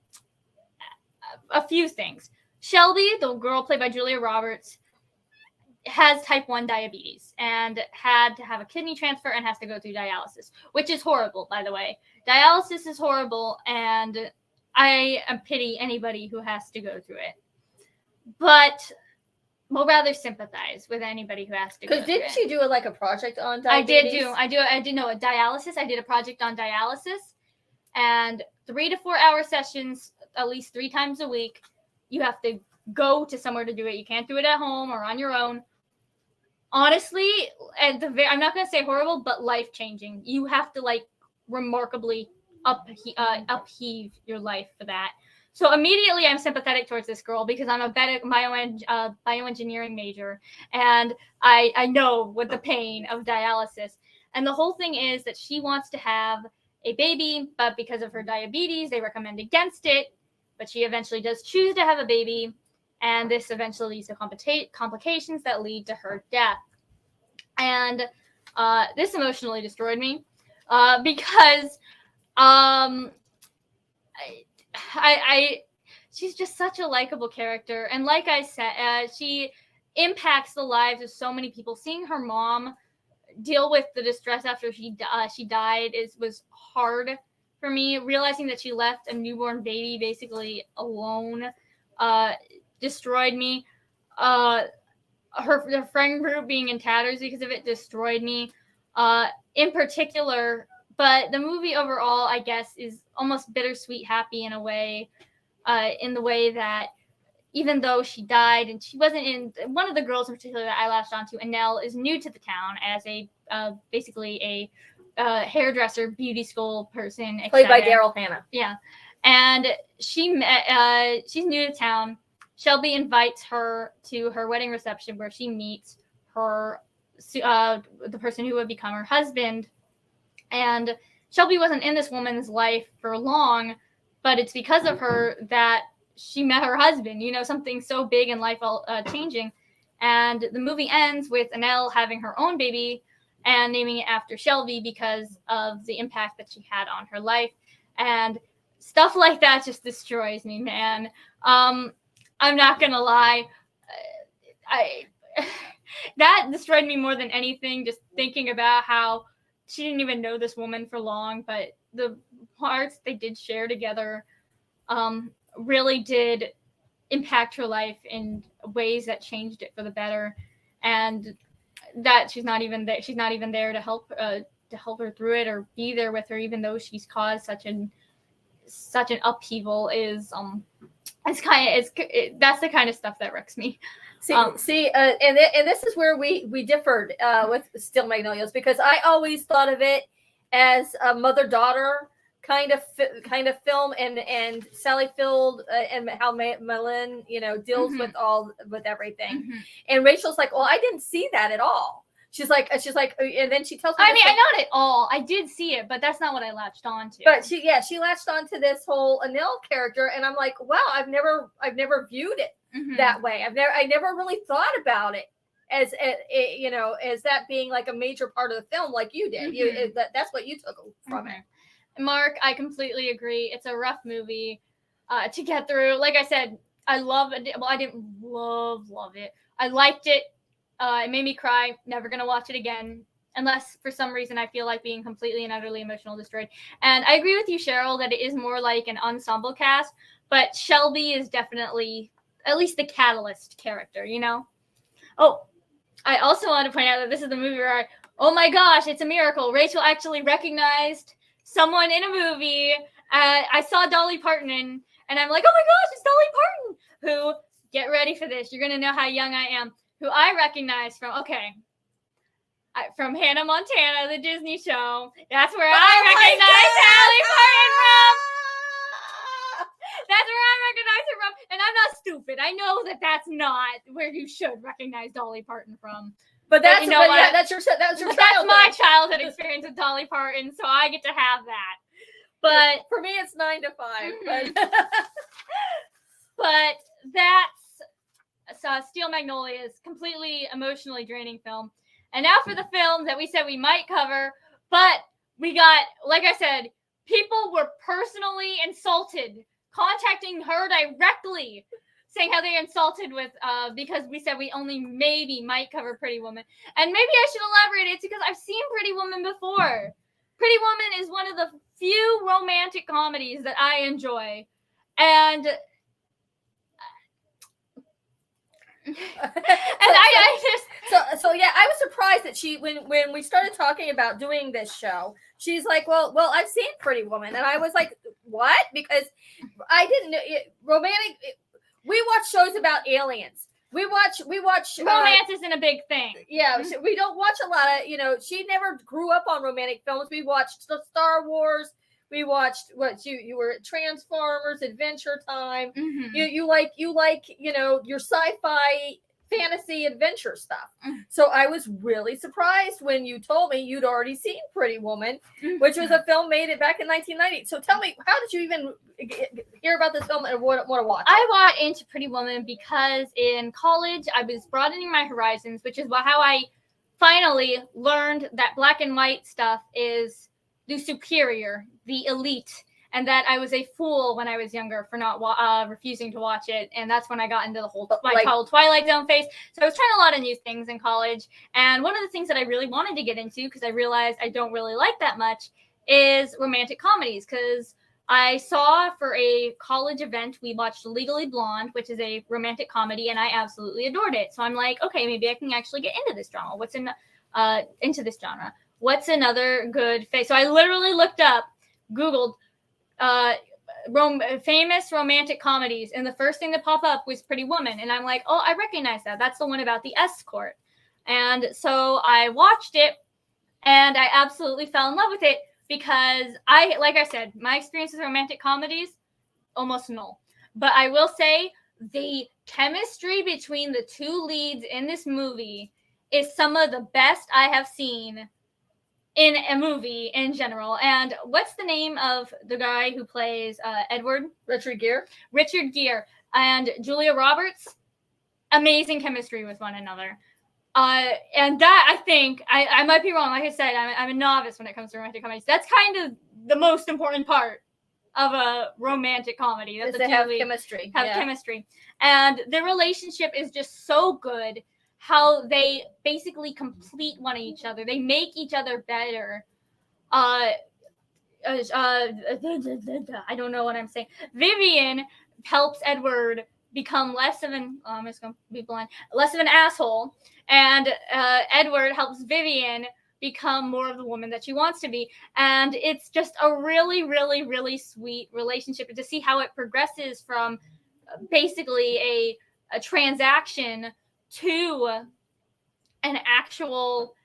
few things. Shelby, the girl played by Julia Roberts, has type 1 diabetes and had to have a kidney transfer and has to go through dialysis, which is horrible, by the way. Dialysis is horrible, and I pity anybody who has to go through it. But we'll rather sympathize with anybody who has to go through it. Because didn't you do a project on diabetes? I did know dialysis. I did a project on dialysis, and 3 to 4 hour sessions, at least 3 times a week. You have to go to somewhere to do it. You can't do it at home or on your own. Honestly, I'm not going to say horrible, but life-changing. You have to remarkably upheave your life for that. So immediately I'm sympathetic towards this girl because I'm a bioengineering major, and I know what the pain of dialysis. And the whole thing is that she wants to have a baby, but because of her diabetes, they recommend against it. But she eventually does choose to have a baby, and this eventually leads to complications that lead to her death. And this emotionally destroyed me because I, she's just such a likable character, and like I said, she impacts the lives of so many people. Seeing her mom deal with the distress after she died was hard for me. Realizing that she left a newborn baby basically alone destroyed me. Her friend group being in tatters because of it destroyed me. In particular, but the movie overall, I guess, is almost bittersweet happy in a way, in the way that even though she died and she wasn't in, one of the girls in particular that I latched onto, Annelle, is new to the town as a basically a hairdresser, beauty school person, Played by Daryl Hannah. Yeah, and she's new to town. Shelby invites her to her wedding reception where she meets her the person who would become her husband. And Shelby wasn't in this woman's life for long, but it's because of her that she met her husband, something so big in life changing. And the movie ends with Annelle having her own baby and naming it after Shelby because of the impact that she had on her life. And stuff like that just destroys me, man. I'm not going to lie. That destroyed me more than anything, just thinking about how she didn't even know this woman for long, but the parts they did share together really did impact her life in ways that changed it for the better. And that she's not even there to help her through it or be there with her, even though she's caused such an upheaval, is that's the kind of stuff that wrecks me. And this is where we differed with Steel Magnolias, because I always thought of it as a mother-daughter kind of film, and Sally Field and how Malin deals with everything. Mm-hmm. And Rachel's like, well, I didn't see that at all. She's like, and then she tells me. I mean, I not at all. I did see it, but that's not what I latched on to. But she latched onto this whole Annelle character, and I'm like, wow, I've never viewed it that way. I never really thought about it as that being like a major part of the film, like you did. That's what you took from it. Mark, I completely agree. It's a rough movie to get through. Like I said, I love it. Well, I didn't love it. I liked it. It made me cry. Never gonna watch it again, unless for some reason I feel like being completely and utterly emotional destroyed. And I agree with you, Cheryl, that it is more like an ensemble cast, but Shelby is definitely at least the catalyst character, Oh, I also want to point out that this is the movie where oh my gosh, it's a miracle. Rachel actually recognized someone in a movie. I saw Dolly Parton and I'm like, oh my gosh, it's Dolly Parton, who, get ready for this, you're gonna know how young I am, who I recognize from Hannah Montana, the Disney show. That's where I recognize Dolly Parton from. That's where I recognize her from. And I'm not stupid. I know that that's not where you should recognize Dolly Parton from. But that's my childhood experience with Dolly Parton, so I get to have that. But for me, it's 9 to 5. But that's Steel Magnolias, completely emotionally draining film. And now for the film that we said we might cover, but we got, like I said, people were personally insulted, contacting her directly, saying how they're insulted with because we said we only maybe might cover Pretty Woman. And maybe I should elaborate. It's because I've seen Pretty Woman before. Pretty Woman is one of the few romantic comedies that I enjoy. And I was surprised that she, when we started talking about doing this show, she's like, well, I've seen Pretty Woman. And I was like, what? Because I didn't know romantic. We watch shows about aliens. We watch romance isn't a big thing. Yeah, we don't watch a lot of, she never grew up on romantic films. We watched Star Wars. We watched you were Transformers, Adventure Time. Mm-hmm. You like your sci-fi fantasy adventure stuff. Mm-hmm. So I was really surprised when you told me you'd already seen Pretty Woman, mm-hmm. which was a film made back in 1990. So tell me, how did you even hear about this film and want to watch it? I got into Pretty Woman because in college I was broadening my horizons, which is how I finally learned that black and white stuff is the superior, the elite, and that I was a fool when I was younger for not refusing to watch it. And that's when I got into the whole Twilight Zone phase. So I was trying a lot of new things in college. And one of the things that I really wanted to get into, because I realized I don't really like that much, is romantic comedies. Because I saw for a college event, we watched Legally Blonde, which is a romantic comedy, and I absolutely adored it. So I'm like, okay, maybe I can actually get into this drama. Into this genre? What's another good phase? So I literally looked up, Googled, famous romantic comedies, and the first thing that popped up was Pretty Woman, and I'm like, oh, I recognize that. That's the one about the escort. And so I watched it, and I absolutely fell in love with it because like I said, my experience with romantic comedies, almost null. But I will say the chemistry between the two leads in this movie is some of the best I have seen in a movie in general. And what's the name of the guy who plays Edward? Richard Gere. Richard Gere and Julia Roberts. Amazing chemistry with one another. And that, I think, I might be wrong. Like I said, I'm a novice when it comes to romantic comedies. That's kind of the most important part of a romantic comedy. That they have chemistry. Chemistry. And their relationship is just so good. How they basically complete one of each other. They make each other better. I don't know what I'm saying. Vivian helps Edward become less of an I'm just gonna be blunt, less of an asshole, and Edward helps Vivian become more of the woman that she wants to be. And it's just a really, really, really sweet relationship. And to see how it progresses from basically a transaction to an actual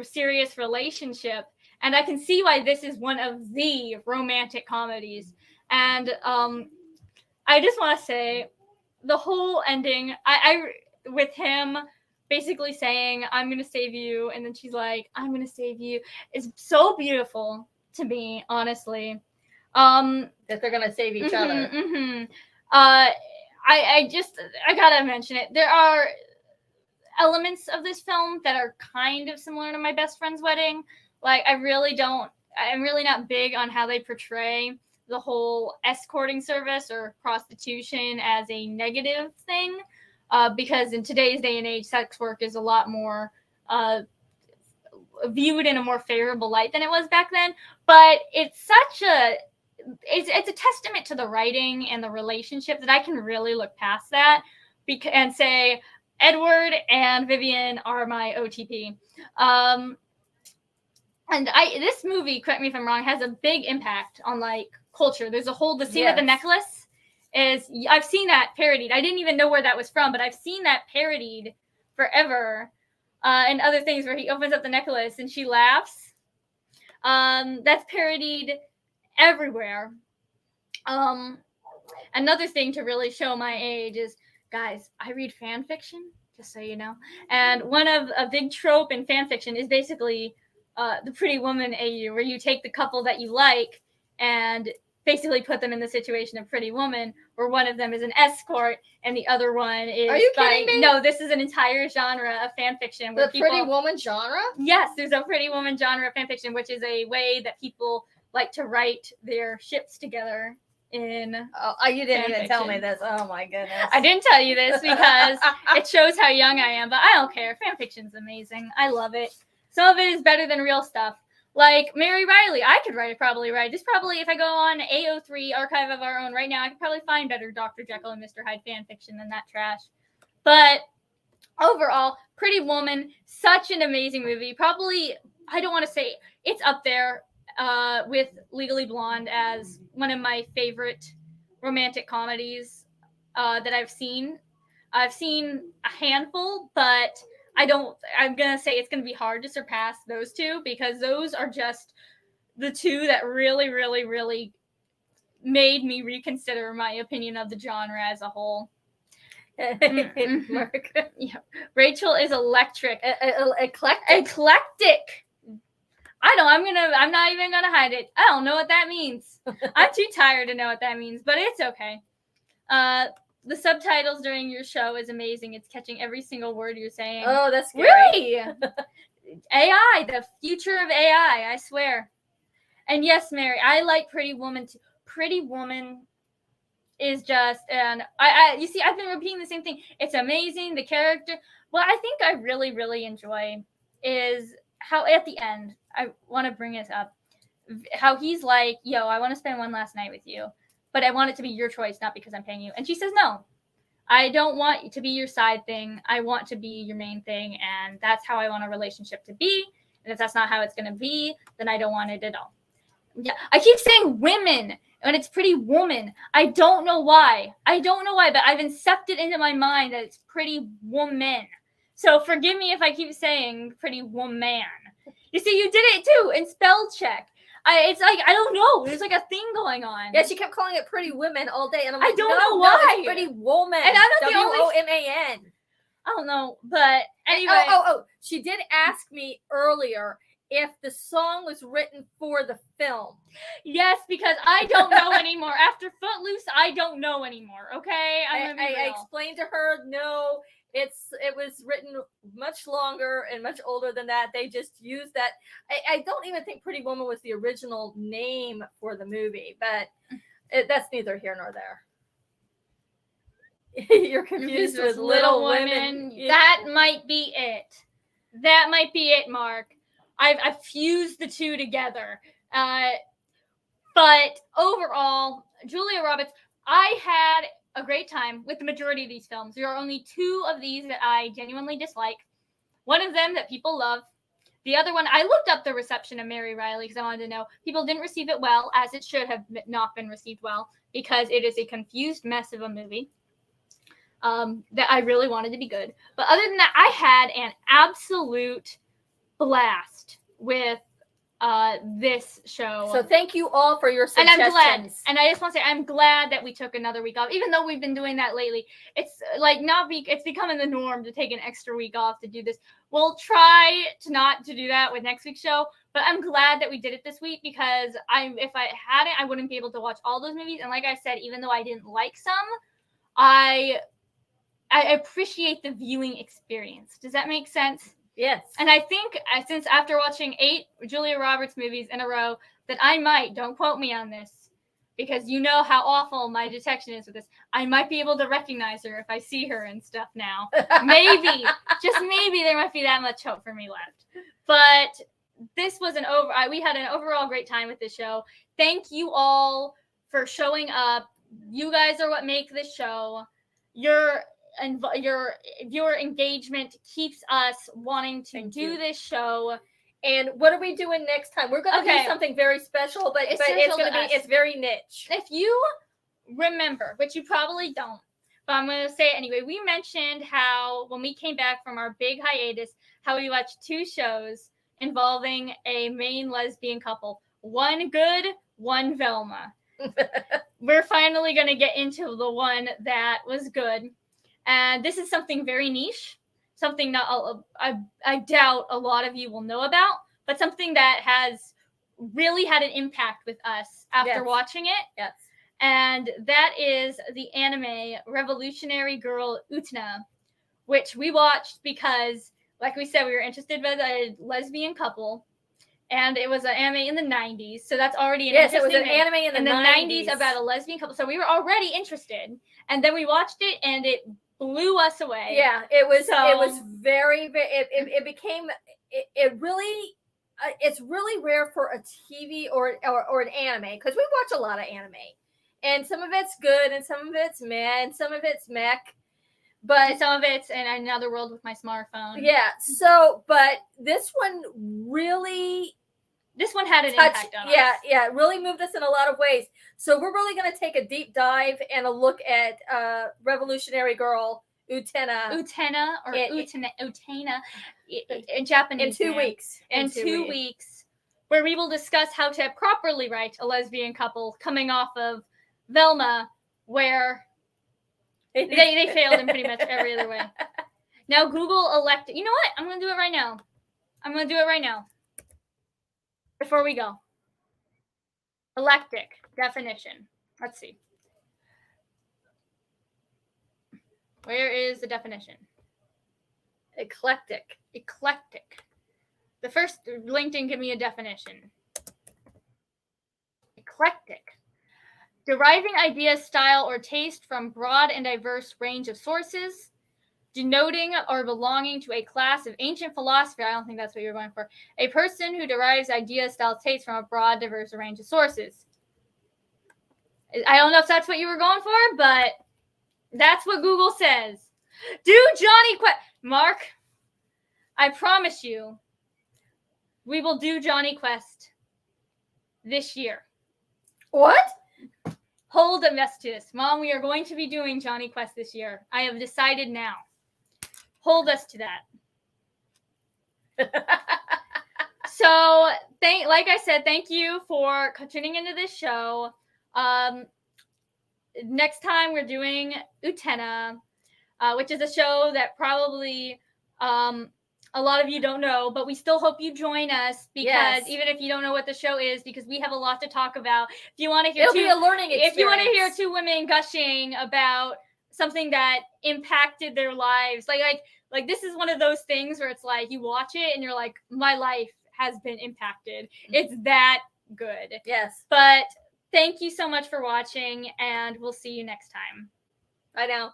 serious relationship. And I can see why this is one of the romantic comedies. And I just want to say the whole ending, I with him basically saying, I'm going to save you. And then she's like, I'm going to save you, is so beautiful to me, honestly. That they're going to save each other. I gotta mention it. There are elements of this film that are kind of similar to My Best Friend's Wedding. Like, I'm really not big on how they portray the whole escorting service or prostitution as a negative thing. Because in today's day and age, sex work is a lot more viewed in a more favorable light than it was back then. But it's a testament to the writing and the relationship that I can really look past that and say Edward and Vivian are my OTP. And this movie, correct me if I'm wrong, has a big impact on like culture. There's the scene with the necklace I've seen that parodied. I didn't even know where that was from, but I've seen that parodied forever. And other things where he opens up the necklace and she laughs. That's parodied everywhere. Another thing to really show my age is, guys, I read fan fiction, just so you know. And a big trope in fan fiction is basically the Pretty Woman AU, where you take the couple that you like and basically put them in the situation of Pretty Woman, where one of them is an escort and the other one is. Are you kidding me? No, this is an entire genre of fan fiction. The Pretty Woman genre? Yes, there's a Pretty Woman genre of fan fiction, which is a way that people like to write their ships together in. Oh, you didn't even tell me this. Oh my goodness. I didn't tell you this because it shows how young I am, but I don't care. Fan fiction's amazing. I love it. Some of it is better than real stuff. Like Mary Riley, I could probably write. Just probably if I go on AO3 Archive of Our Own right now, I could probably find better Dr. Jekyll and Mr. Hyde fan fiction than that trash. But overall, Pretty Woman, such an amazing movie. Probably, I don't want to say it's up there with Legally Blonde as one of my favorite romantic comedies that I've seen. I've seen a handful, but I'm going to say it's going to be hard to surpass those two, because those are just the two that really, really, really made me reconsider my opinion of the genre as a whole. Mark. Yeah. Rachel is electric. Eclectic. I'm not even going to hide it. I don't know what that means. I'm too tired to know what that means, but it's okay. The subtitles during your show is amazing. It's catching every single word you're saying. Oh, that's scary. Really? AI, the future of AI, I swear. And yes, Mary, I like Pretty Woman too. Pretty Woman is just, and you see, I've been repeating the same thing. It's amazing. The character. What I think I really, really enjoy is how at the end, I want to bring it up, how he's like, yo, I want to spend one last night with you, but I want it to be your choice, not because I'm paying you. And she says, no, I don't want to be your side thing. I want to be your main thing. And that's how I want a relationship to be. And if that's not how it's going to be, then I don't want it at all. Yeah, I keep saying women when it's Pretty Woman. I don't know why. But I've incepted into my mind that it's Pretty Woman. So forgive me if I keep saying Pretty Woman. You see, you did it too in spell check. It's like, I don't know. There's like a thing going on. Yeah, she kept calling it Pretty Women all day, and I'm I like, don't no, know why. It's Pretty Woman. And I'm not the only. WOMAN. I don't know, but anyway. Oh! She did ask me earlier if the song was written for the film. Yes, because I don't know anymore. After Footloose, I don't know anymore. Okay, I explained to her, no, it was written much longer and much older than that. They just used that. I don't even think Pretty Woman was the original name for the movie, but that's neither here nor there. You're confused with Little Women. That might be it. That might be it, Mark. I've fused the two together. But overall, Julia Roberts, I had a great time with the majority of these films. There are only 2 of these that I genuinely dislike. One of them that people love. The other one, I looked up the reception of Mary Riley because I wanted to know. People didn't receive it well, as it should have not been received well, because it is a confused mess of a movie. That I really wanted to be good. But other than that, I had an absolute blast with this show. So thank you all for your suggestions. And I'm glad. And I just want to say, I'm glad that we took another week off, even though we've been doing that lately. It's like it's becoming the norm to take an extra week off to do this. We'll try to not to do that with next week's show, but I'm glad that we did it this week because if I hadn't, I wouldn't be able to watch all those movies. And like I said, even though I didn't like some, I appreciate the viewing experience. Does that make sense? Yes. And I think since after watching 8 Julia Roberts movies in a row, that I might, don't quote me on this, because you know how awful my detection is with this, I might be able to recognize her if I see her and stuff now. Maybe, just maybe there might be that much hope for me left. But this was we had an overall great time with this show. Thank you all for showing up. You guys are what make this show. Your viewer engagement keeps us wanting to do this show. And what are we doing next time? We're going to do something very special, but it's very niche. If you remember, which you probably don't, but I'm going to say it anyway. We mentioned how when we came back from our big hiatus, how we watched 2 shows involving a main lesbian couple. One good, one Velma. We're finally going to get into the one that was good. And this is something very niche, something that I doubt a lot of you will know about, but something that has really had an impact with us after watching it. Yes. And that is the anime Revolutionary Girl Utena, which we watched because, like we said, we were interested by a lesbian couple. And it was an anime in the 90s, so that's already an it was an anime in the 90s about a lesbian couple. So we were already interested, and then we watched it, and it blew us away. Yeah, it was very, very. It became. It really. It's really rare for a TV or an anime because we watch a lot of anime, and some of it's good, and some of it's meh, and some of it's mech. But some of it's in another world with my smartphone. Yeah. So, but this one had an impact on us. Yeah, it really moved us in a lot of ways. So we're really going to take a deep dive and a look at Revolutionary Girl Utena. Utena or Utena in Japanese. In 2 weeks. In 2 weeks, where we will discuss how to properly write a lesbian couple coming off of Velma, where they failed in pretty much every other way. Now Google elected. You know what? I'm going to do it right now. Before we go. Eclectic definition. Let's see. Where is the definition? Eclectic. The first link didn't give me a definition. Deriving idea, style, or taste from broad and diverse range of sources. Denoting or belonging to a class of ancient philosophy. I don't think that's what you're going for. A person who derives idea, style, taste from a broad, diverse range of sources. I don't know if that's what you were going for, but that's what Google says. Do Johnny Quest. Mark, I promise you, we will do Johnny Quest this year. What? Hold a mess to this. Mom, we are going to be doing Johnny Quest this year. I have decided now. Hold us to that. So, like I said, thank you for tuning into this show. Next time we're doing Utena, which is a show that probably a lot of you don't know, but we still hope you join us because even if you don't know what the show is, because we have a lot to talk about. If you want to hear, it'll be a learning experience. If you want to hear two women gushing about something that impacted their lives, like this is one of those things where it's like you watch it and you're like, my life has been impacted. It's that good. Yes. But thank you so much for watching, and we'll see you next time. Bye now.